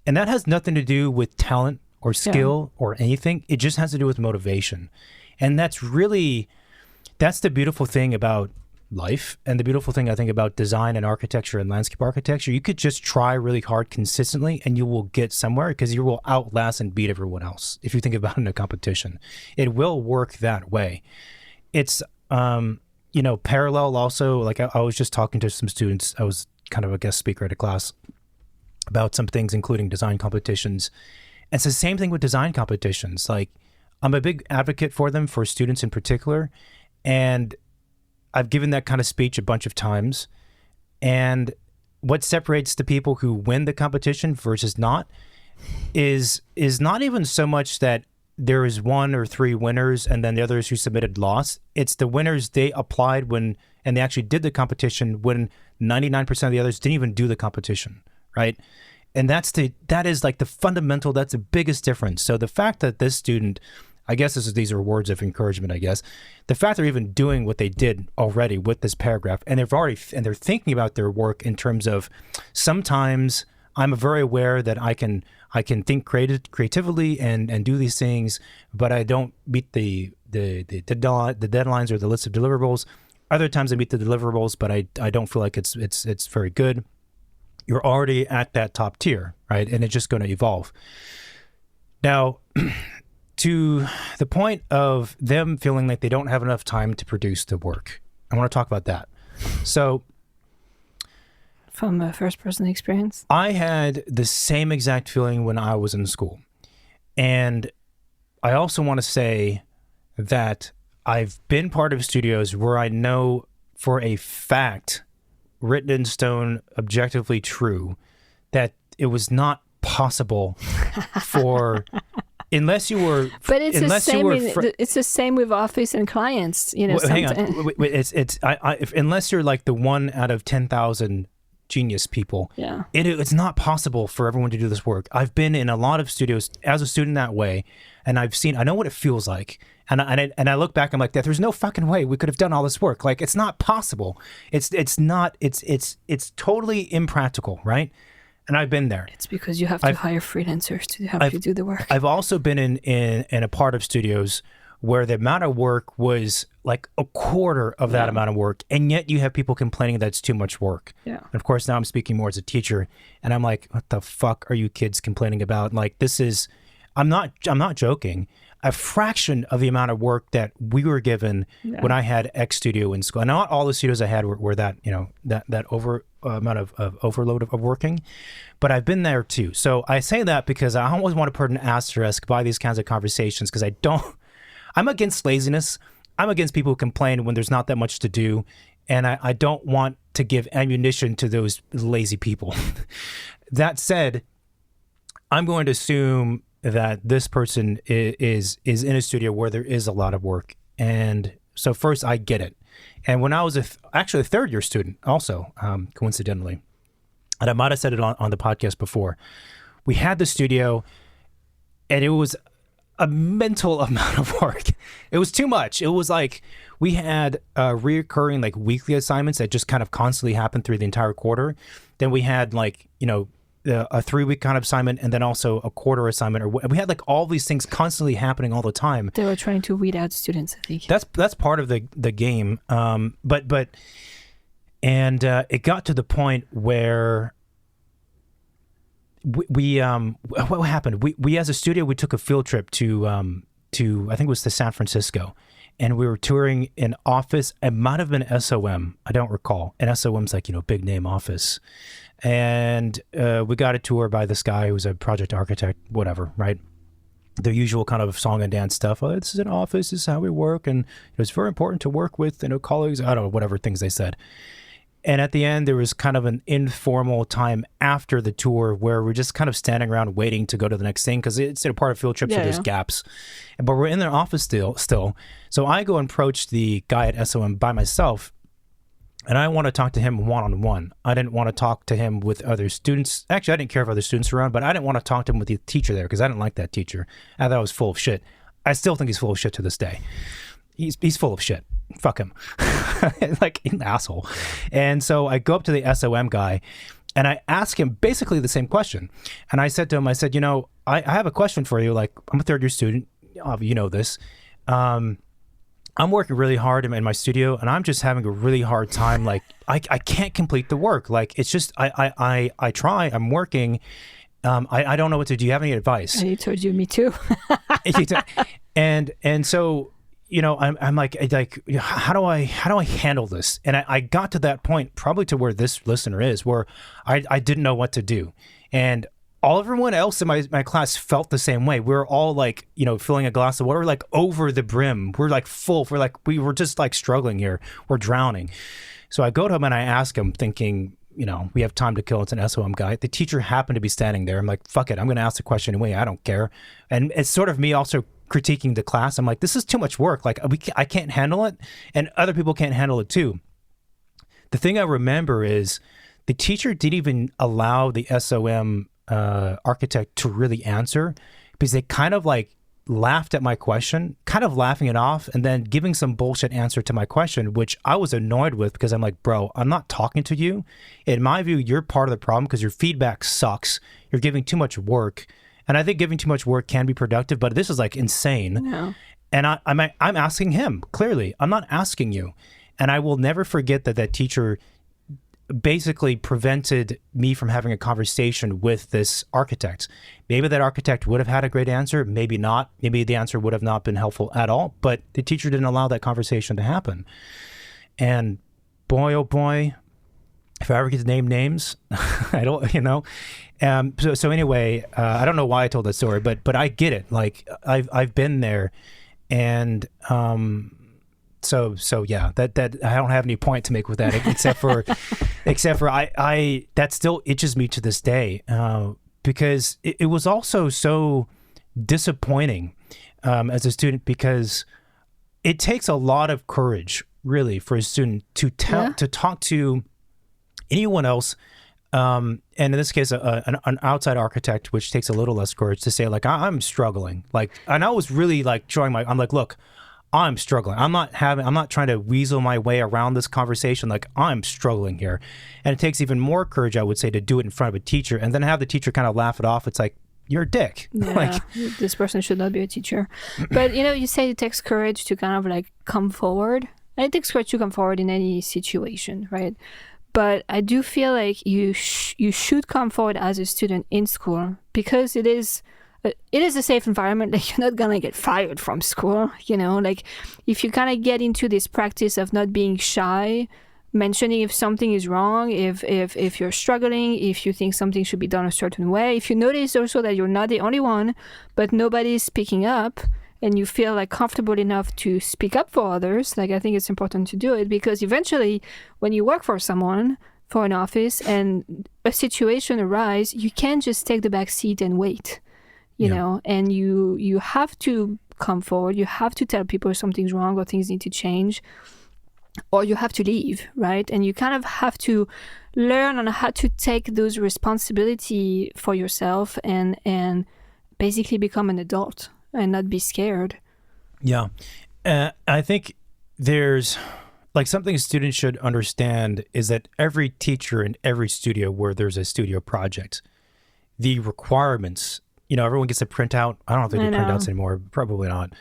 And that has nothing to do with talent or skill or anything. It just has to do with motivation. And that's the beautiful thing about life, and the beautiful thing I think about design and architecture and landscape architecture. You could just try really hard consistently and you will get somewhere because you will outlast and beat everyone else. If you think about it in a competition, it will work that way. It's parallel also. Like I was just talking to some students. I was kind of a guest speaker at a class about some things, including design competitions. It's the same thing with design competitions. Like I'm a big advocate for them, for students in particular, and I've given that kind of speech a bunch of times. And what separates the people who win the competition versus not, is not even so much that there is 1 or 3 winners and then the others who submitted lost. It's the winners, they applied when, and they actually did the competition when 99% of the others didn't even do the competition, right? And that is like the fundamental, that's the biggest difference. So the fact that this student, I guess these are words of encouragement, I guess. The fact they're even doing what they did already with this paragraph, and they're thinking about their work in terms of, sometimes I'm very aware that I can think creatively and do these things, but I don't meet the deadlines or the list of deliverables. Other times I meet the deliverables, but I don't feel like it's very good. You're already at that top tier, right? And it's just going to evolve. Now, to the point of them feeling like they don't have enough time to produce the work, I want to talk about that. So, from a first-person experience, I had the same exact feeling when I was in school. And I also want to say that I've been part of studios where I know for a fact, written in stone, objectively true, that it was not possible for, unless you were. But it's the same. It's the same with office and clients. You know, well, hang on. Unless you're like the 1 out of 10,000 genius people. Yeah. It's not possible for everyone to do this work. I've been in a lot of studios as a student that way, and I know what it feels like. And I look back, I'm like, there's no fucking way we could have done all this work. Like, it's not possible. It's totally impractical, right? And I've been there. It's because you have to hire freelancers to help you do the work. I've also been in a part of studios where the amount of work was like a quarter of that amount of work, and yet you have people complaining that it's too much work. Yeah. And of course, now I'm speaking more as a teacher, and I'm like, what the fuck are you kids complaining about? Like, this is, I'm not joking. A fraction of the amount of work that we were given when I had X studio in school. And not all the studios I had were that, that amount of overload of working, but I've been there too. So I say that because I always want to put an asterisk by these kinds of conversations, because I'm against laziness. I'm against people who complain when there's not that much to do. And I don't want to give ammunition to those lazy people. That said, I'm going to assume that this person is in a studio where there is a lot of work. And so first, I get it. And when I was actually a third-year student also, coincidentally, and I might have said it on the podcast before, we had the studio, and it was a mental amount of work. It was too much. It was like we had reoccurring like weekly assignments that just kind of constantly happened through the entire quarter. Then we had like, a 3-week kind of assignment, and then also a quarter assignment, or we had like all these things constantly happening all the time. They were trying to weed out students, I think. That's part of the game. But it got to the point where we what happened? We as a studio, we took a field trip to I think it was to San Francisco, and we were touring an office. It might have been SOM. I don't recall. And SOM's like, big name office. And we got a tour by this guy who was a project architect, whatever, right? The usual kind of song and dance stuff. Oh, this is an office. This is how we work. And it's very important to work with, colleagues. I don't know, whatever things they said. And at the end, there was kind of an informal time after the tour where we're just kind of standing around waiting to go to the next thing, because it's a part of field trip, so there's gaps. But we're in their office still. So I go and approach the guy at SOM by myself, and I want to talk to him one-on-one. I didn't want to talk to him with other students. Actually, I didn't care if other students were around, but I didn't want to talk to him with the teacher there, because I didn't like that teacher. I thought he was full of shit. I still think he's full of shit to this day. He's full of shit. Fuck him. Like an asshole. And so I go up to the SOM guy, and I ask him basically the same question. And I said to him, I have a question for you. Like, I'm a third-year student. You know this. I'm working really hard in my studio, and I'm just having a really hard time. Like, I can't complete the work. Like, it's just, I try, I'm working. I don't know what to do. Do you have any advice? And he told you, me too. And so, I'm like, how do I handle this? And I got to that point, probably to where this listener is, where I didn't know what to do. And everyone else in my class felt the same way. We were all like, filling a glass of water, like over the brim. We're like full. We were just like struggling here. We're drowning. So I go to him and I ask him, thinking, we have time to kill. It's an SOM guy. The teacher happened to be standing there. I'm like, fuck it. I'm going to ask the question anyway. I don't care. And it's sort of me also critiquing the class. I'm like, this is too much work. Like I can't handle it. And other people can't handle it too. The thing I remember is the teacher didn't even allow the SOM architect to really answer, because they kind of like laughed at my question, kind of laughing it off, and then giving some bullshit answer to my question, which I was annoyed with, because I'm like, bro, I'm not talking to you. In my view, you're part of the problem because your feedback sucks. You're giving too much work. And I think giving too much work can be productive, but this is like insane. Yeah. And I'm asking him, clearly. I'm not asking you. And I will never forget that teacher basically prevented me from having a conversation with this architect. Maybe that architect would have had a great answer, maybe not. Maybe the answer would have not been helpful at all, but the teacher didn't allow that conversation to happen. And boy, oh boy, if I ever get to name names, I don't, So anyway, I don't know why I told that story, but I get it. Like I've been there, and So yeah, that I don't have any point to make with that, except for I that still itches me to this day, because it was also so disappointing as a student, because it takes a lot of courage really for a student to talk to anyone else, and in this case an outside architect, which takes a little less courage, to say like, I'm struggling, like, and I was really like I'm like, look, I'm struggling. I'm not trying to weasel my way around this conversation. Like, I'm struggling here. And it takes even more courage, I would say, to do it in front of a teacher, and then have the teacher kind of laugh it off. It's like, you're a dick. Yeah, like, this person should not be a teacher. But, you say it takes courage to kind of like come forward. And it takes courage to come forward in any situation, right? But I do feel like you should come forward as a student in school, because it is a safe environment. Like, you're not gonna get fired from school, like if you kind of get into this practice of not being shy, mentioning if something is wrong, if you're struggling, if you think something should be done a certain way, if you notice also that you're not the only one, but nobody's speaking up, and you feel like comfortable enough to speak up for others, like, I think it's important to do it, because eventually when you work for someone, for an office, and a situation arises, you can't just take the back seat and wait. And you have to come forward. You have to tell people something's wrong or things need to change, or you have to leave, right? And you kind of have to learn on how to take those responsibility for yourself and basically become an adult and not be scared. Yeah. I think there's like something students should understand is that every teacher in every studio where there's a studio project, the requirements, everyone gets a printout. I don't know if they do printouts anymore. Probably not.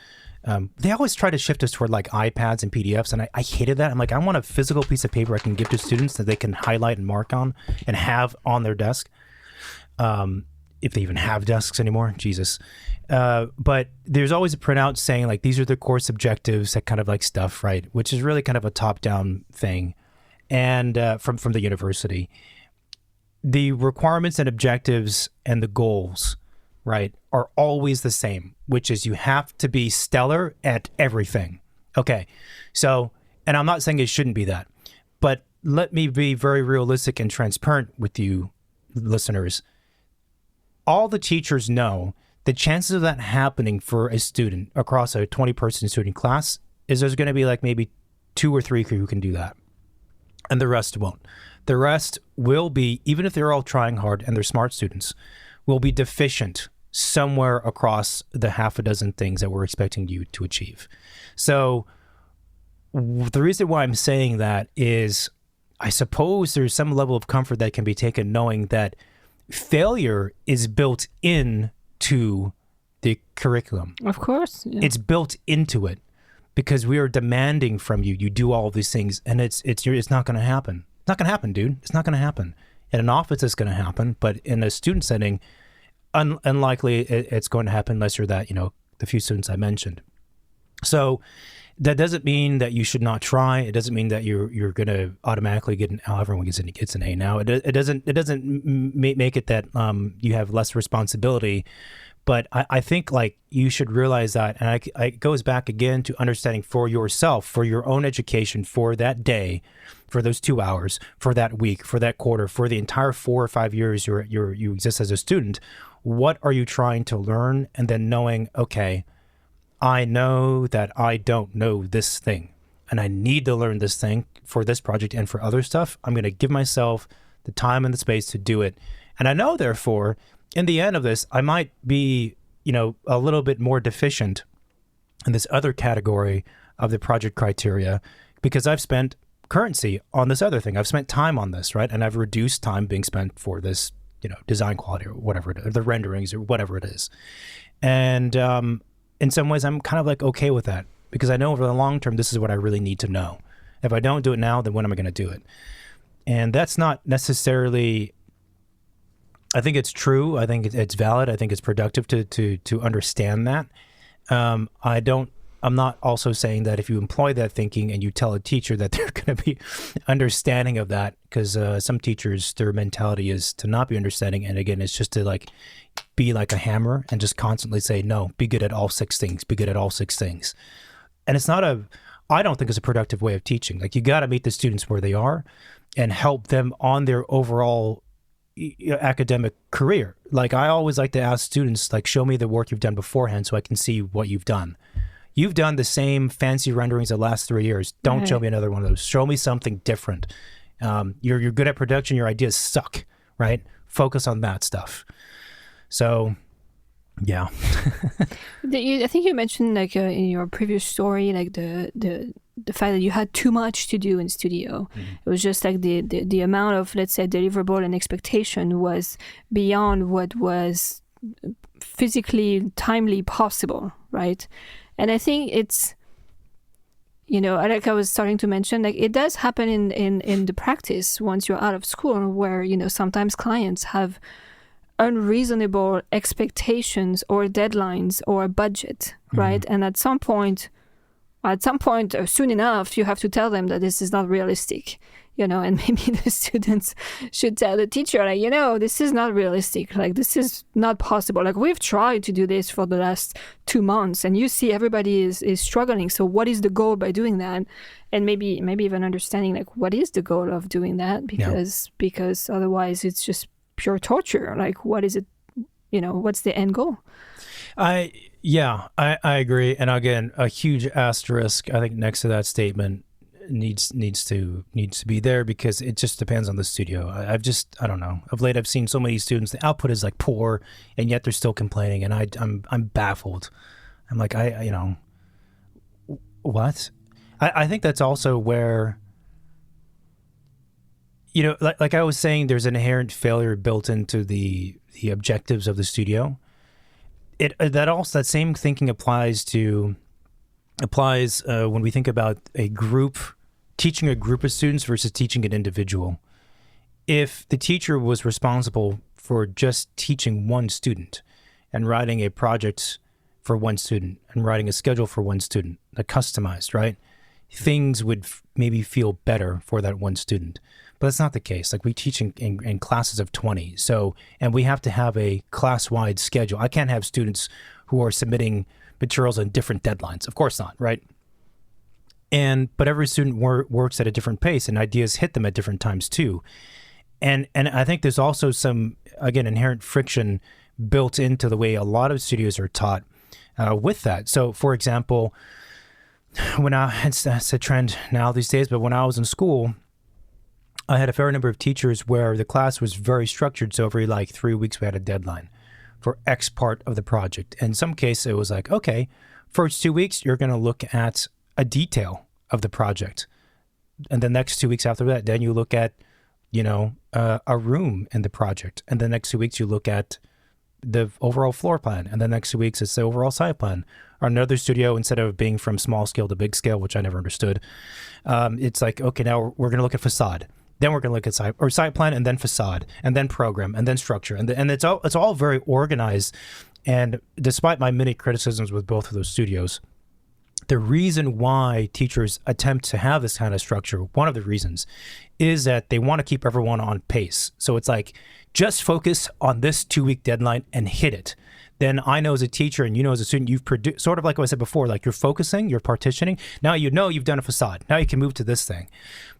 They always try to shift us toward like iPads and PDFs, and I hated that. I'm like, I want a physical piece of paper I can give to students that they can highlight and mark on and have on their desk. If they even have desks anymore, Jesus. But there's always a printout saying like, these are the course objectives, that kind of like stuff, right? Which is really kind of a top-down thing, and from the university. The requirements and objectives and the goals, right, are always the same, which is you have to be stellar at everything. Okay, so, and I'm not saying it shouldn't be that, but let me be very realistic and transparent with you, listeners. All the teachers know the chances of that happening for a student across a 20-person student class is there's going to be like maybe 2 or 3 who can do that, and the rest won't. The rest will be, even if they're all trying hard and they're smart students, will be deficient somewhere across the half a dozen things that we're expecting you to achieve. So the reason why I'm saying that is, I suppose there's some level of comfort that can be taken knowing that failure is built into the curriculum. Of course. Yeah. It's built into it because we are demanding from you. You do all of these things, and it's not going to happen. It's not going to happen, dude. It's not going to happen. In an office, it's going to happen, but in a student setting, unlikely it's going to happen unless you're that, the few students I mentioned. So that doesn't mean that you should not try. It doesn't mean that you're going to automatically get an A. Everyone gets an A now. It doesn't make it that you have less responsibility. But I think like you should realize that, and it goes back again to understanding for yourself, for your own education, for that day, for those 2 hours, for that week, for that quarter, for the entire 4 or 5 years you exist as a student. What are you trying to learn? And then knowing, okay, I know that I don't know this thing, and I need to learn this thing for this project and for other stuff. I'm going to give myself the time and the space to do it. And I know, therefore, in the end of this, I might be, a little bit more deficient in this other category of the project criteria because I've spent currency on this other thing. I've spent time on this, right? And I've reduced time being spent for this, design quality or whatever it is, or the renderings or whatever it is. And in some ways, I'm kind of like okay with that because I know over the long term, this is what I really need to know. If I don't do it now, then when am I going to do it? And that's not necessarily... I think it's true. I think it's valid. I think it's productive to understand that. I'm not also saying that if you employ that thinking and you tell a teacher that they're going to be understanding of that, because some teachers, their mentality is to not be understanding. And again, it's just to like be like a hammer and just constantly say, no, be good at all 6 things, be good at all 6 things. And I don't think it's a productive way of teaching. Like you got to meet the students where they are and help them on their overall academic career. Like I always like to ask students, like, show me the work you've done beforehand so I can see what you've done. You've done the same fancy renderings the last 3 years. Don't show me another one of those. Show me something different. You're good at production. Your ideas suck, right? Focus on that stuff. So, yeah. I think you mentioned like in your previous story, like the fact that you had too much to do in studio. Mm-hmm. It was just like the amount of, let's say, deliverable and expectation was beyond what was physically, timely possible, right? And I think it's, like I was starting to mention, like it does happen in the practice once you're out of school where, sometimes clients have unreasonable expectations or deadlines or a budget, right? Mm-hmm. And at some point, soon enough, you have to tell them that this is not realistic, and maybe the students should tell the teacher, like, this is not realistic. Like, this is not possible. Like, we've tried to do this for the last 2 months, and you see everybody is struggling. So what is the goal by doing that? And maybe even understanding, like, what is the goal of doing that? Because otherwise it's just pure torture. Like, what is it? What's the end goal? I agree. And again, a huge asterisk, I think, next to that statement needs to be there because it just depends on the studio. I don't know. Of late, I've seen so many students, the output is like poor, and yet they're still complaining. And I'm baffled. I'm like, what? I think that's also where, like I was saying, there's an inherent failure built into the objectives of the studio. That same thinking applies when we think about teaching a group of students versus teaching an individual. If the teacher was responsible for just teaching one student and writing a project for one student and writing a schedule for one student, customized, right? Things would maybe feel better for that one student. But that's not the case. Like we teach in classes of 20. And we have to have a class-wide schedule. I can't have students who are submitting materials on different deadlines. Of course not, right? But every student works at a different pace and ideas hit them at different times too. And I think there's also some, again, inherent friction built into the way a lot of studios are taught with that. So for example, it's a trend now these days, but when I was in school, I had a fair number of teachers where the class was very structured. So every 3 weeks, we had a deadline for X part of the project. In some cases, it was like, okay, first 2 weeks, you're going to look at a detail of the project. And the next 2 weeks after that, then you look at, a room in the project. And the next 2 weeks, you look at the overall floor plan. And the next 2 weeks, it's the overall site plan. Or another studio, instead of being from small scale to big scale, which I never understood, it's like, okay, now we're going to look at facade. Then we're going to look at site plan, and then facade, and then program, and then structure, and it's all very organized. And despite my many criticisms with both of those studios, The reason why teachers attempt to have this kind of structure, one of the reasons, is that they want to keep everyone on pace. So it's like, just focus on this 2-week deadline and hit it. Then I know as a teacher and you know as a student, you've produced, sort of like what I said before, like you're focusing, you're partitioning. Now you know you've done a facade. Now you can move to this thing.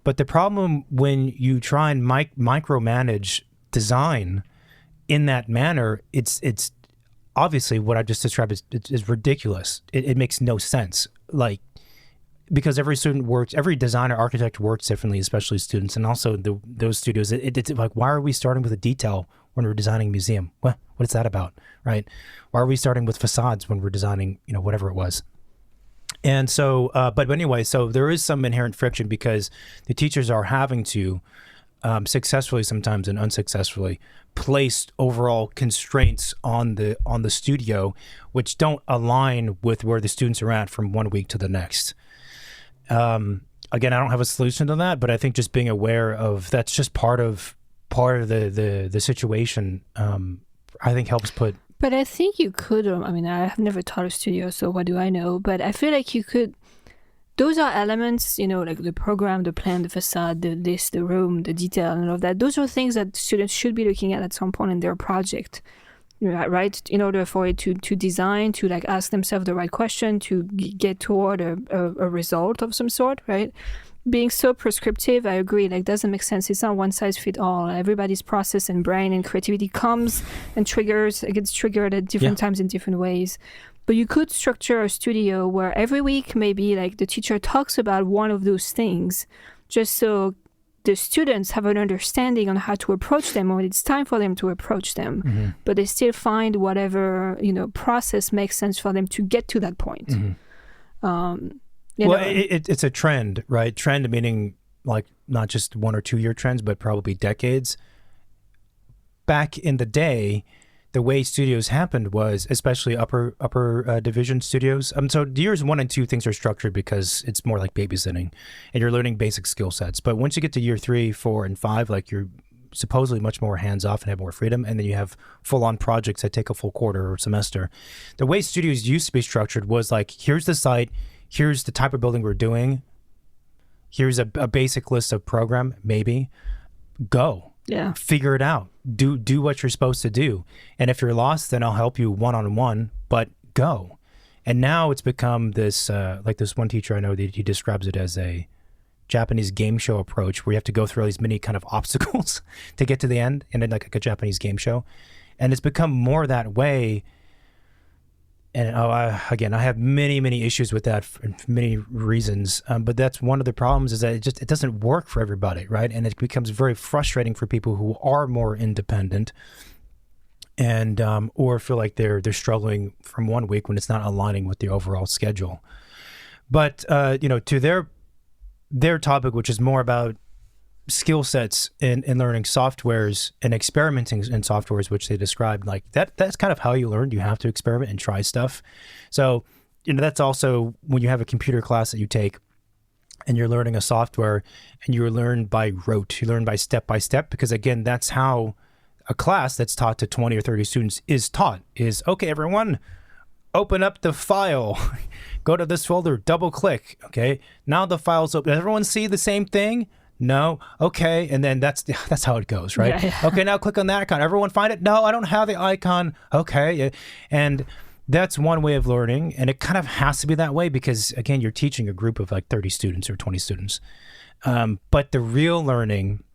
But the problem when you try and micromanage design in that manner, it's obviously what I just described is ridiculous. It makes no sense. Like, because every student works, every designer, architect works differently, especially students, and also those studios. It's like, why are we starting with a detail when we're designing a museum? What is that about, right? Why are we starting with facades when we're designing, whatever it was? And so, but anyway, so there is some inherent friction because the teachers are having to successfully sometimes and unsuccessfully placed overall constraints on the studio, which don't align with where the students are at from one week to the next. Again, I don't have a solution to that, but I think just being aware of that's just part of the situation. I think helps put. But I think you could. I mean, I have never taught a studio, so what do I know? But I feel like you could. Those are elements, like the program, the plan, the facade, the room, the detail, and all of that. Those are things that students should be looking at some point in their project, right? In order for it to design, to like ask themselves the right question, to get toward a result of some sort, right? Being so prescriptive, I agree, like doesn't make sense. It's not one size fit all. Everybody's process and brain and creativity comes and gets triggered at different times in different ways. But you could structure a studio where every week maybe like the teacher talks about one of those things, just so the students have an understanding on how to approach them when it's time for them to approach them. Mm-hmm. But they still find whatever process makes sense for them to get to that point. Mm-hmm. It's a trend, right? Trend meaning like not just 1 or 2 year trends, but probably decades. Back in the day, the way studios happened was, especially upper division studios. So years 1 and 2, things are structured because it's more like babysitting, and you're learning basic skill sets. But once you get to year 3, 4, and 5, like you're supposedly much more hands off and have more freedom, and then you have full on projects that take a full quarter or semester. The way studios used to be structured was like, here's the site, here's the type of building we're doing, here's a basic list of program, maybe go. Yeah. Figure it out. Do what you're supposed to do. And if you're lost, then I'll help you one-on-one, but go. And now it's become this, like this one teacher I know, he describes it as a Japanese game show approach where you have to go through all these many kind of obstacles to get to the end, and then like a Japanese game show. And it's become more that way. And I have many issues with that for many reasons. But that's one of the problems is that it doesn't work for everybody, right? And it becomes very frustrating for people who are more independent and or feel like they're struggling from one week when it's not aligning with the overall schedule. But to their topic, which is more about skill sets in learning softwares and experimenting in softwares, which they described, like that's kind of how you learn. You have to experiment and try stuff. So that's also when you have a computer class that you take and you're learning a software and you learn by rote, you learn by step, because again, that's how a class that's taught to 20 or 30 students is taught, is okay, everyone open up the file, go to this folder, double click. Okay, now the file's open. Does everyone see the same thing? No. Okay. And then that's how it goes, right? Yeah. Okay. Now click on that icon. Everyone find it? No, I don't have the icon. Okay. And that's one way of learning. And it kind of has to be that way because, again, you're teaching a group of like 30 students or 20 students. But the real learning,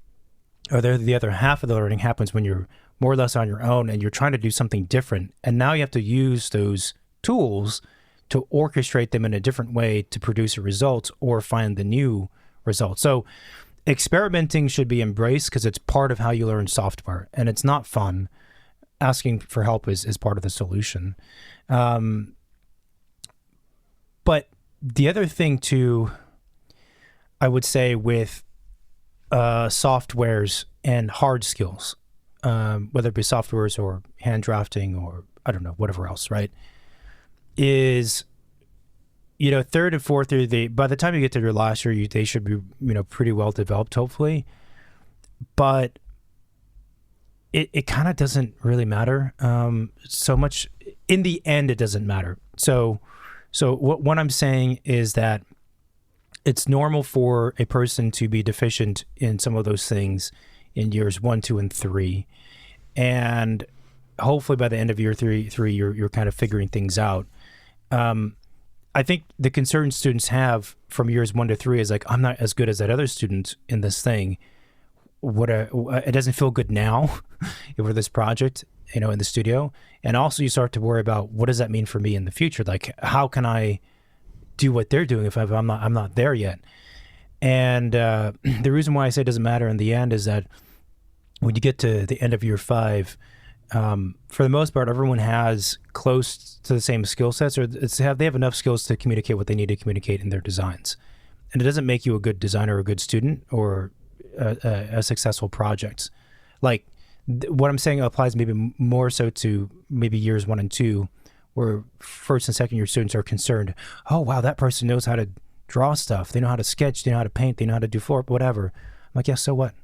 or the other half of the learning, happens when you're more or less on your own and you're trying to do something different. And now you have to use those tools to orchestrate them in a different way to produce a result or find the new result. So experimenting should be embraced because it's part of how you learn software, and it's not fun. Asking for help is part of the solution. But the other thing too, I would say with softwares and hard skills, whether it be softwares or hand drafting or I don't know, whatever else, right, is third and fourth year, by the time you get to your last year, they should be, pretty well developed, hopefully. But it kind of doesn't really matter so much. In the end, it doesn't matter. So So what I'm saying is that it's normal for a person to be deficient in some of those things in years 1, 2, and 3. And hopefully by the end of year three, you're kind of figuring things out. I think the concern students have from years 1 to 3 is like, I'm not as good as that other student in this thing. It doesn't feel good now for this project, in the studio. And also you start to worry about, what does that mean for me in the future? Like, how can I do what they're doing if I'm not there yet? And the reason why I say it doesn't matter in the end is that when you get to the end of year 5, for the most part, everyone has close to the same skill sets, or they have enough skills to communicate what they need to communicate in their designs. And it doesn't make you a good designer or a good student or a successful project. Like, what I'm saying applies maybe more so to maybe years 1 and 2, where first and second year students are concerned, oh, wow, that person knows how to draw stuff. They know how to sketch. They know how to paint. They know how to do floor, whatever. I'm like, yeah, so what?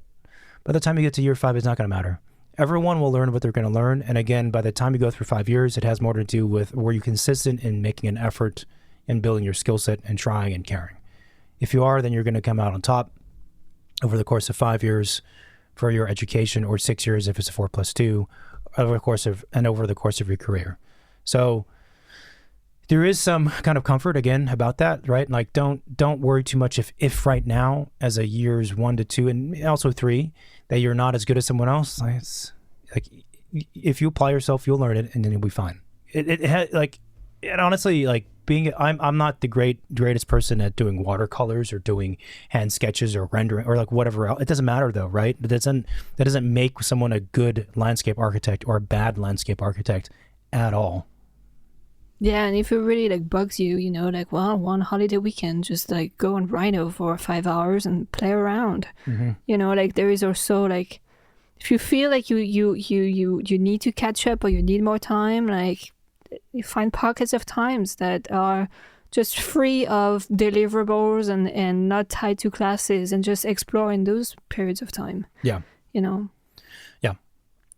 By the time you get to year 5, it's not going to matter. Everyone will learn what they're going to learn. And again, by the time you go through 5 years, it has more to do with, were you consistent in making an effort in building your skill set and trying and caring? If you are, then you're going to come out on top over the course of 5 years for your education, or 6 years if it's a 4+2, over the course of your career. So there is some kind of comfort again about that, right? Like, don't worry too much if right now, as a years 1 to 2 and also 3, that you're not as good as someone else. It's like, if you apply yourself, you'll learn it, and then you'll be fine. And honestly, like, I'm not the greatest person at doing watercolors or doing hand sketches or rendering or like whatever else. It doesn't matter though, right? That doesn't make someone a good landscape architect or a bad landscape architect at all. Yeah, and if it really like bugs you, like, well, one holiday weekend, just like go on Rhino for 5 hours and play around. Mm-hmm. Like, there is also like, if you feel like you need to catch up or you need more time, like, you find pockets of times that are just free of deliverables and not tied to classes, and just explore in those periods of time. Yeah. Yeah.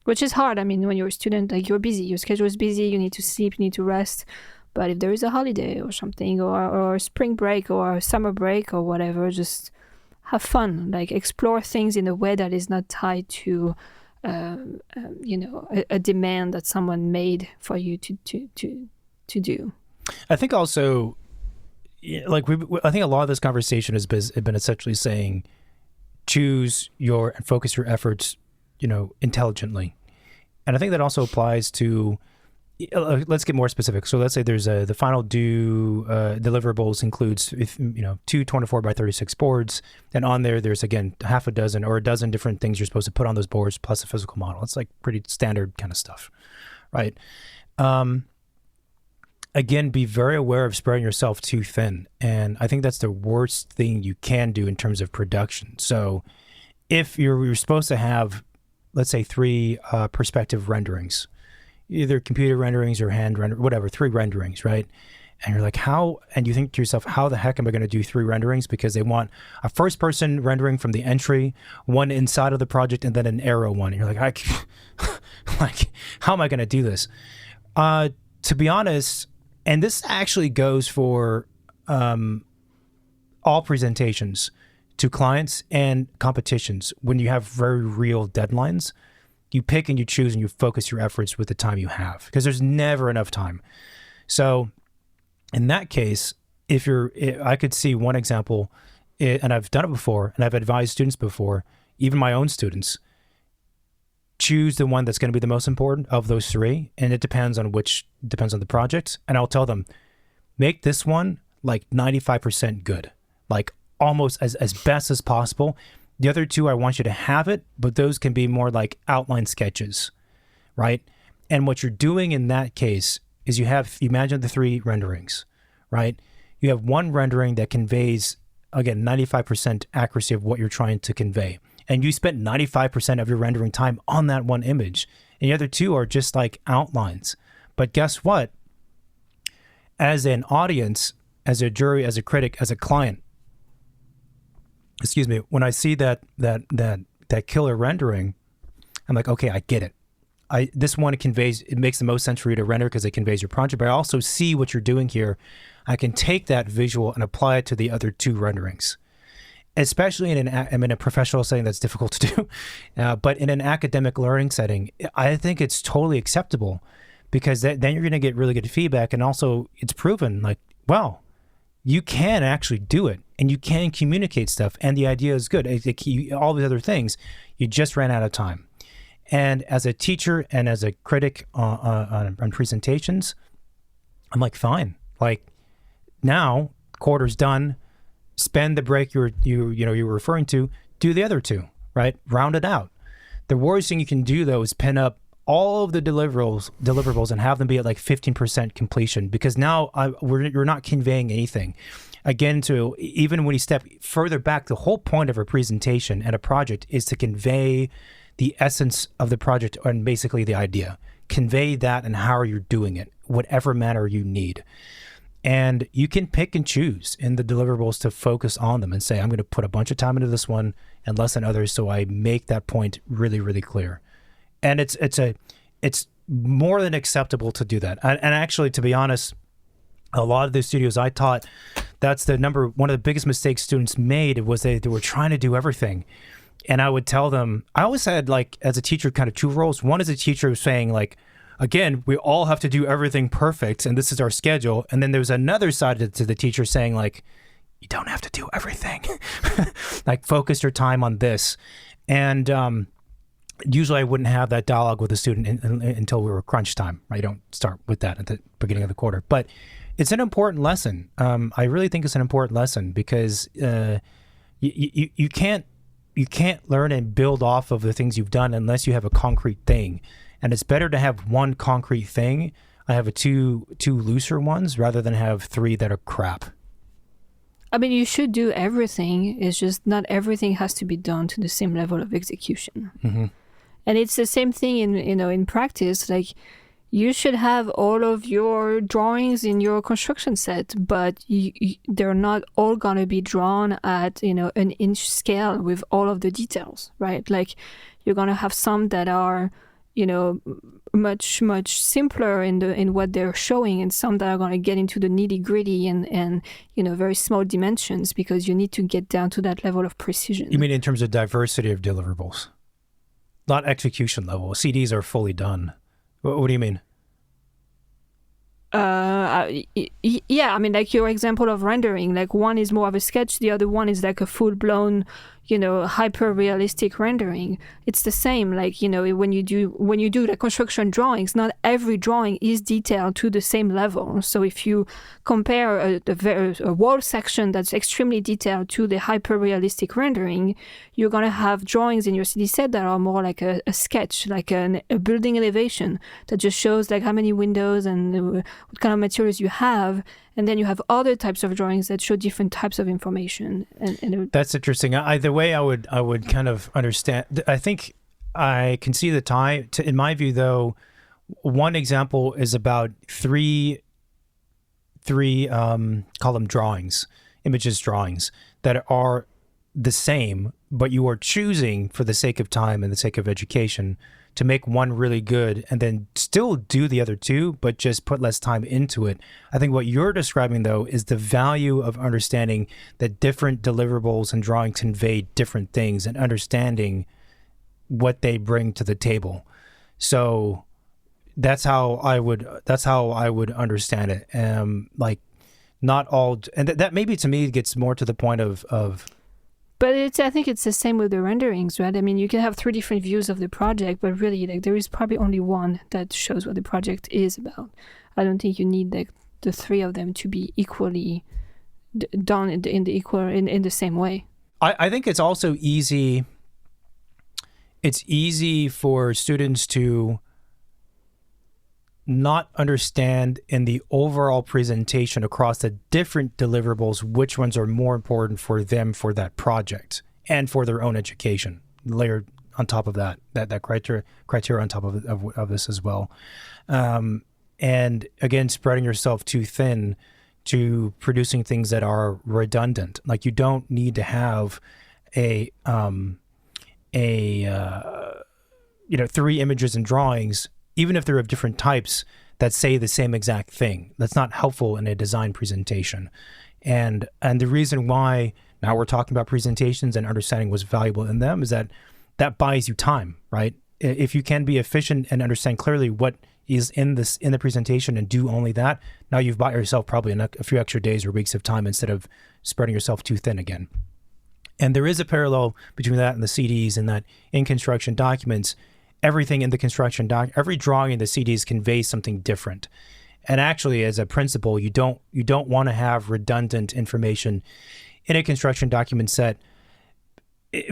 Which is hard. I mean, when you're a student, like, you're busy, your schedule is busy, you need to sleep, you need to rest. But if there is a holiday or something, or spring break or summer break or whatever, just have fun. Like, explore things in a way that is not tied to a demand that someone made for you to do. I think also, like, I think a lot of this conversation has been essentially saying, choose and focus your efforts, intelligently. And I think that also applies to, let's get more specific. So let's say there's the final due deliverables includes, 2 24x36 boards, and on there's again half a dozen or a dozen different things you're supposed to put on those boards plus a physical model. It's like pretty standard kind of stuff, right? Again, be very aware of spreading yourself too thin, and I think that's the worst thing you can do in terms of production. So if you're supposed to have, let's say, 3 perspective renderings, either computer renderings or hand render, whatever, 3 renderings, right? And you're like, and you think to yourself, how the heck am I going to do 3 renderings? Because they want a first person rendering from the entry, one inside of the project, and then an arrow one. And you're like, how am I going to do this? To be honest, and this actually goes for all presentations to clients and competitions, when you have very real deadlines, you pick and you choose and you focus your efforts with the time you have, because there's never enough time. So in that case, I could see one example, and I've done it before, and I've advised students before, even my own students, choose the one that's going to be the most important of those 3. And it depends on the project. And I'll tell them, make this one like 95% good, like almost as best as possible. The other 2, I want you to have it, but those can be more like outline sketches, right? And what you're doing in that case is you imagine the 3 renderings, right? You have one rendering that conveys, again, 95% accuracy of what you're trying to convey. And you spent 95% of your rendering time on that one image. And the other 2 are just like outlines. But guess what? As an audience, as a jury, as a critic, as a client, when I see that killer rendering, I'm like, okay, I get it. This one it makes the most sense for you to render because it conveys your project, but I also see what you're doing here. I can take that visual and apply it to the other two renderings. Especially in a professional setting, that's difficult to do. But in an academic learning setting, I think it's totally acceptable, because then you're going to get really good feedback. And also it's proven like, well, you can actually do it and you can communicate stuff. And the idea is good. All these other things, you just ran out of time. And as a teacher and as a critic on presentations, I'm like, fine. Like, now quarter's done. Spend the break you were referring to. Do the other two, right? Round it out. The worst thing you can do though is pin up all of the deliverables and have them be at like 15% completion, because now you're not conveying anything. Again, even when you step further back, the whole point of a presentation and a project is to convey the essence of the project and basically the idea. Convey that and how you're doing it, whatever manner you need. And you can pick and choose in the deliverables to focus on them and say, I'm going to put a bunch of time into this one and less than others, so I make that point really, really clear. And it's more than acceptable to do that. And actually, to be honest, a lot of the studios I taught, that's one of the biggest mistakes students made was they were trying to do everything. And I would tell them, I always had, like, as a teacher, kind of two roles. One is a teacher saying, like, again, we all have to do everything perfect, and this is our schedule. And then there's another side to the teacher saying, like, you don't have to do everything. Like, focus your time on this. And usually I wouldn't have that dialogue with a student until we were crunch time. I don't start with that at the beginning of the quarter. But it's an important lesson. I really think it's an important lesson, because you can't learn and build off of the things you've done unless you have a concrete thing. And it's better to have one concrete thing. I have two looser ones rather than have three that are crap. I mean, you should do everything. It's just not everything has to be done to the same level of execution. Mm-hmm. And it's the same thing in practice. Like, you should have all of your drawings in your construction set, but they're not all going to be drawn at, an inch scale with all of the details, right? Like, you're going to have some that are, much, much simpler in what they're showing, and some that are going to get into the nitty gritty and very small dimensions, because you need to get down to that level of precision. You mean in terms of diversity of deliverables? Not execution level. CDs are fully done. What do you mean? Yeah, I mean, like your example of rendering, like one is more of a sketch, the other one is like a full-blown, hyper realistic rendering. It's the same, like, when you do the construction drawings, not every drawing is detailed to the same level. So if you compare a wall section that's extremely detailed to the hyper realistic rendering, you're going to have drawings in your CD set that are more like a sketch, like a building elevation that just shows like how many windows and what kind of materials you have. And then you have other types of drawings that show different types of information. And that's interesting. The way I would kind of understand, I think I can see the tie. In my view, though, one example is about three call them drawings, images drawings, that are the same, but you are choosing, for the sake of time and the sake of education, to make one really good and then still do the other two, but just put less time into it. I think what you're describing, though, is the value of understanding that different deliverables and drawings convey different things, and understanding what they bring to the table. So that's how I would understand it. Like, not all, and that maybe to me gets more to the point of. But I think it's the same with the renderings, right? I mean, you can have three different views of the project, but really, like, there is probably only one that shows what the project is about. I don't think you need the three of them to be equally done in the same way. I think it's also easy. It's easy for students to not understand in the overall presentation across the different deliverables which ones are more important for them for that project and for their own education. Layered on top of that criteria on top of this as well. And again, spreading yourself too thin to producing things that are redundant. Like, you don't need to have three images and drawings, even if they're of different types, that say the same exact thing. That's not helpful in a design presentation. And the reason why now we're talking about presentations and understanding what's valuable in them is that buys you time, right? If you can be efficient and understand clearly what is in the presentation and do only that, now you've bought yourself probably a few extra days or weeks of time instead of spreading yourself too thin again. And there is a parallel between that and the CDs, and that in construction documents, everything in the construction every drawing in the CDs conveys something different. And actually, as a principle, you don't want to have redundant information in a construction document set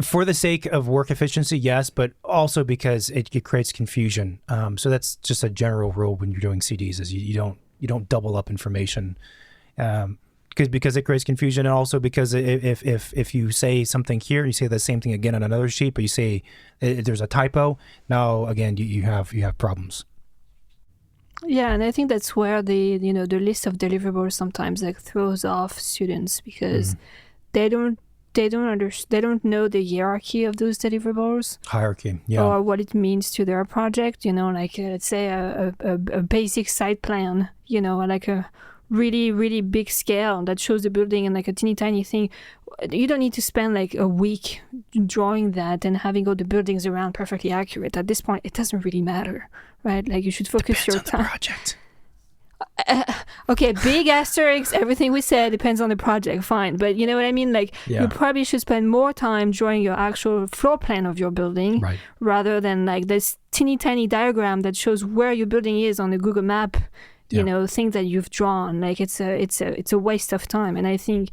for the sake of work efficiency, yes, but also because it creates confusion. So that's just a general rule when you're doing CDs: is you don't double up information, because it creates confusion, and also because if you say something here, you say the same thing again on another sheet, but you say there's a typo, now again you have problems. Yeah, and I think that's where the list of deliverables sometimes throws off students, because they don't know the hierarchy of those deliverables. Hierarchy, yeah. Or what it means to their project, let's say a basic site plan, like a really, really big scale that shows the building and like a teeny tiny thing. You don't need to spend like a week drawing that and having all the buildings around perfectly accurate. At this point, it doesn't really matter, right? Like you should focus your time. Project. Okay, big asterisks, everything we said depends on the project, fine. But you know what I mean? Like, you probably should spend more time drawing your actual floor plan of your building, right, rather than like this teeny tiny diagram that shows where your building is on the Google map, thing that you've drawn. Like, it's a waste of time. And I think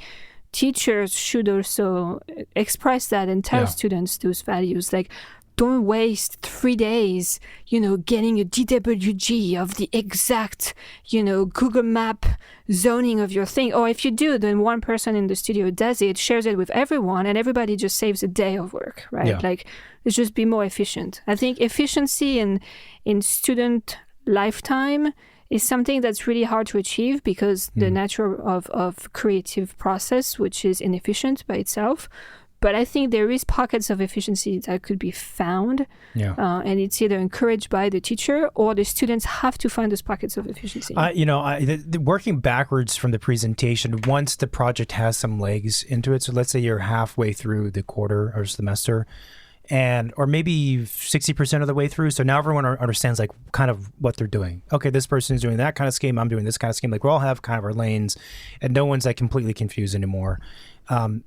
teachers should also express that and tell students those values. Like, don't waste 3 days, getting a DWG of the exact, Google Map zoning of your thing. Or if you do, then one person in the studio does it, shares it with everyone, and everybody just saves a day of work, right? Yeah. Like, let's just be more efficient. I think efficiency in student lifetime is something that's really hard to achieve, because the nature of creative process, which is inefficient by itself. But I think there is pockets of efficiency that could be found, and it's either encouraged by the teacher or the students have to find those pockets of efficiency. Working backwards from the presentation, once the project has some legs into it, so let's say you're halfway through the quarter or semester, or maybe 60% of the way through, so now everyone understands like kind of what they're doing. Okay, this person is doing that kind of scheme, I'm doing this kind of scheme. Like, we all have kind of our lanes, and no one's like completely confused anymore.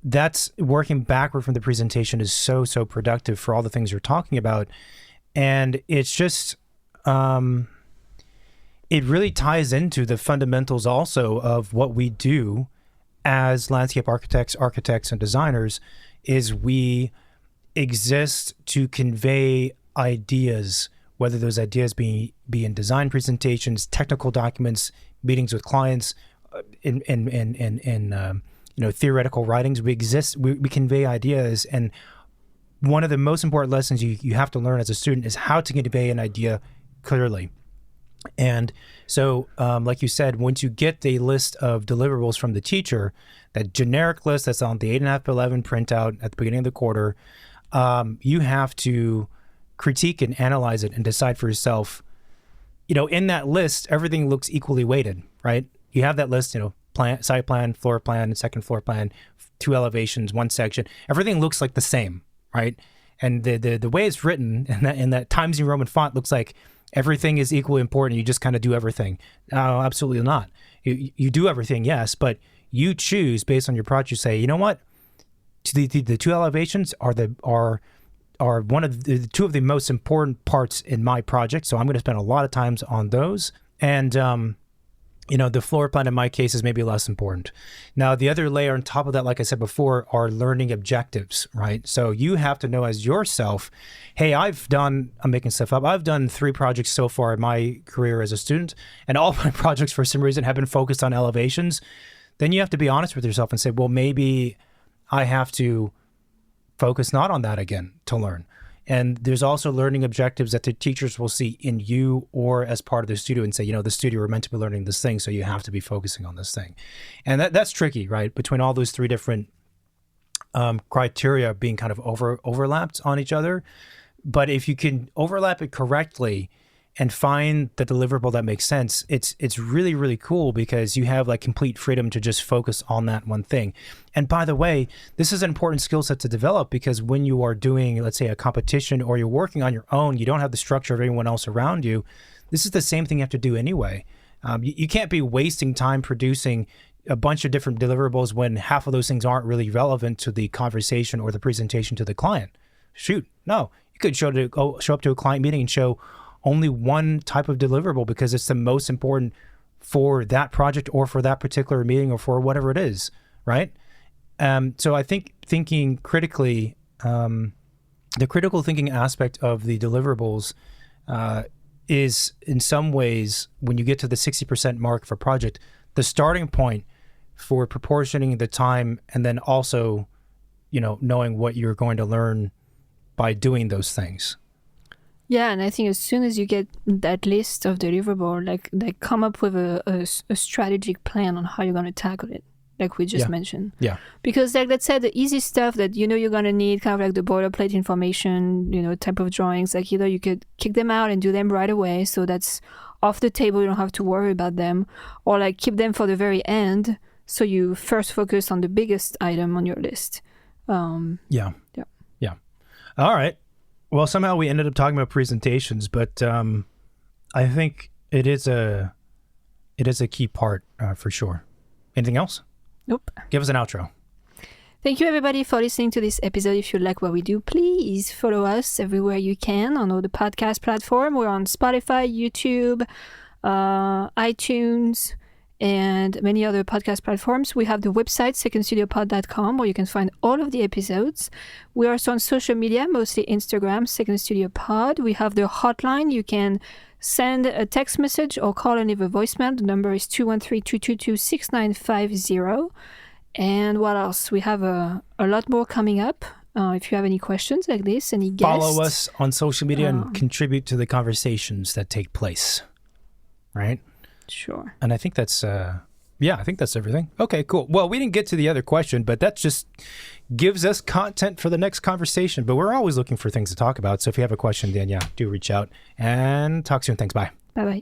That's working backward from the presentation is so productive for all the things you're talking about. And it's just, it really ties into the fundamentals also of what we do as landscape architects and designers, is we exist to convey ideas, whether those ideas be in design presentations, technical documents, meetings with clients, in theoretical writings. We convey ideas, and one of the most important lessons you have to learn as a student is how to convey an idea clearly. And so, like you said, once you get the list of deliverables from the teacher, that generic list that's on the 8.5 by 11 printout at the beginning of the quarter, you have to critique and analyze it and decide for yourself. In that list, everything looks equally weighted, right? You have that list, site plan, floor plan, second floor plan, 2 elevations, 1 section. Everything looks like the same, right? And the way it's written in that Times New Roman font looks like everything is equally important. You just kind of do everything. No, absolutely not. You do everything, yes, but you choose based on your project. You say, you know what? The 2 elevations are one of the 2 of the most important parts in my project. So I'm going to spend a lot of times on those. And the floor plan in my case is maybe less important. Now, the other layer on top of that, like I said before, are learning objectives, right? So you have to know as yourself, hey, I'm making stuff up. I've done 3 projects so far in my career as a student, and all my projects for some reason have been focused on elevations. Then you have to be honest with yourself and say, well, maybe I have to focus not on that again to learn. And there's also learning objectives that the teachers will see in you or as part of the studio and say, the studio, we're meant to be learning this thing, so you have to be focusing on this thing. And that's tricky, right? Between all those 3 different criteria being kind of overlapped on each other. But if you can overlap it correctly and find the deliverable that makes sense, it's really, really cool because you have like complete freedom to just focus on that one thing. And by the way, this is an important skill set to develop because when you are doing, let's say, a competition or you're working on your own, you don't have the structure of anyone else around you. This is the same thing you have to do anyway. You can't be wasting time producing a bunch of different deliverables when half of those things aren't really relevant to the conversation or the presentation to the client. Shoot, no. You could show up to a client meeting and show only one type of deliverable because it's the most important for that project or for that particular meeting or for whatever it is, right? So I think thinking critically, the critical thinking aspect of the deliverables is in some ways, when you get to the 60% mark for a project, the starting point for proportioning the time and then also, knowing what you're going to learn by doing those things. Yeah, and I think as soon as you get that list of deliverable, like come up with a strategic plan on how you're going to tackle it, like we just mentioned. Yeah. Because like let's say the easy stuff that you're going to need, kind of like the boilerplate information, type of drawings, like either you could kick them out and do them right away, so that's off the table, you don't have to worry about them, or like keep them for the very end, so you first focus on the biggest item on your list. Yeah. All right. Well, somehow we ended up talking about presentations, but I think it is a key part for sure. Anything else? Nope. Give us an outro. Thank you, everybody, for listening to this episode. If you like what we do, please follow us everywhere you can on all the podcast platform. We're on Spotify, YouTube, iTunes, and many other podcast platforms. We have the website, secondstudiopod.com, where you can find all of the episodes. We are also on social media, mostly Instagram, Second Studio Pod. We have the hotline. You can send a text message or call and leave a voicemail. The number is 213-222-6950. And what else? We have a lot more coming up. If you have any questions like this, any guests. Follow us on social media and contribute to the conversations that take place. Right? Sure. And I think that's, I think that's everything. Okay, cool. Well, we didn't get to the other question, but that just gives us content for the next conversation. But we're always looking for things to talk about. So if you have a question, then do reach out and talk soon. Thanks. Bye. Bye-bye.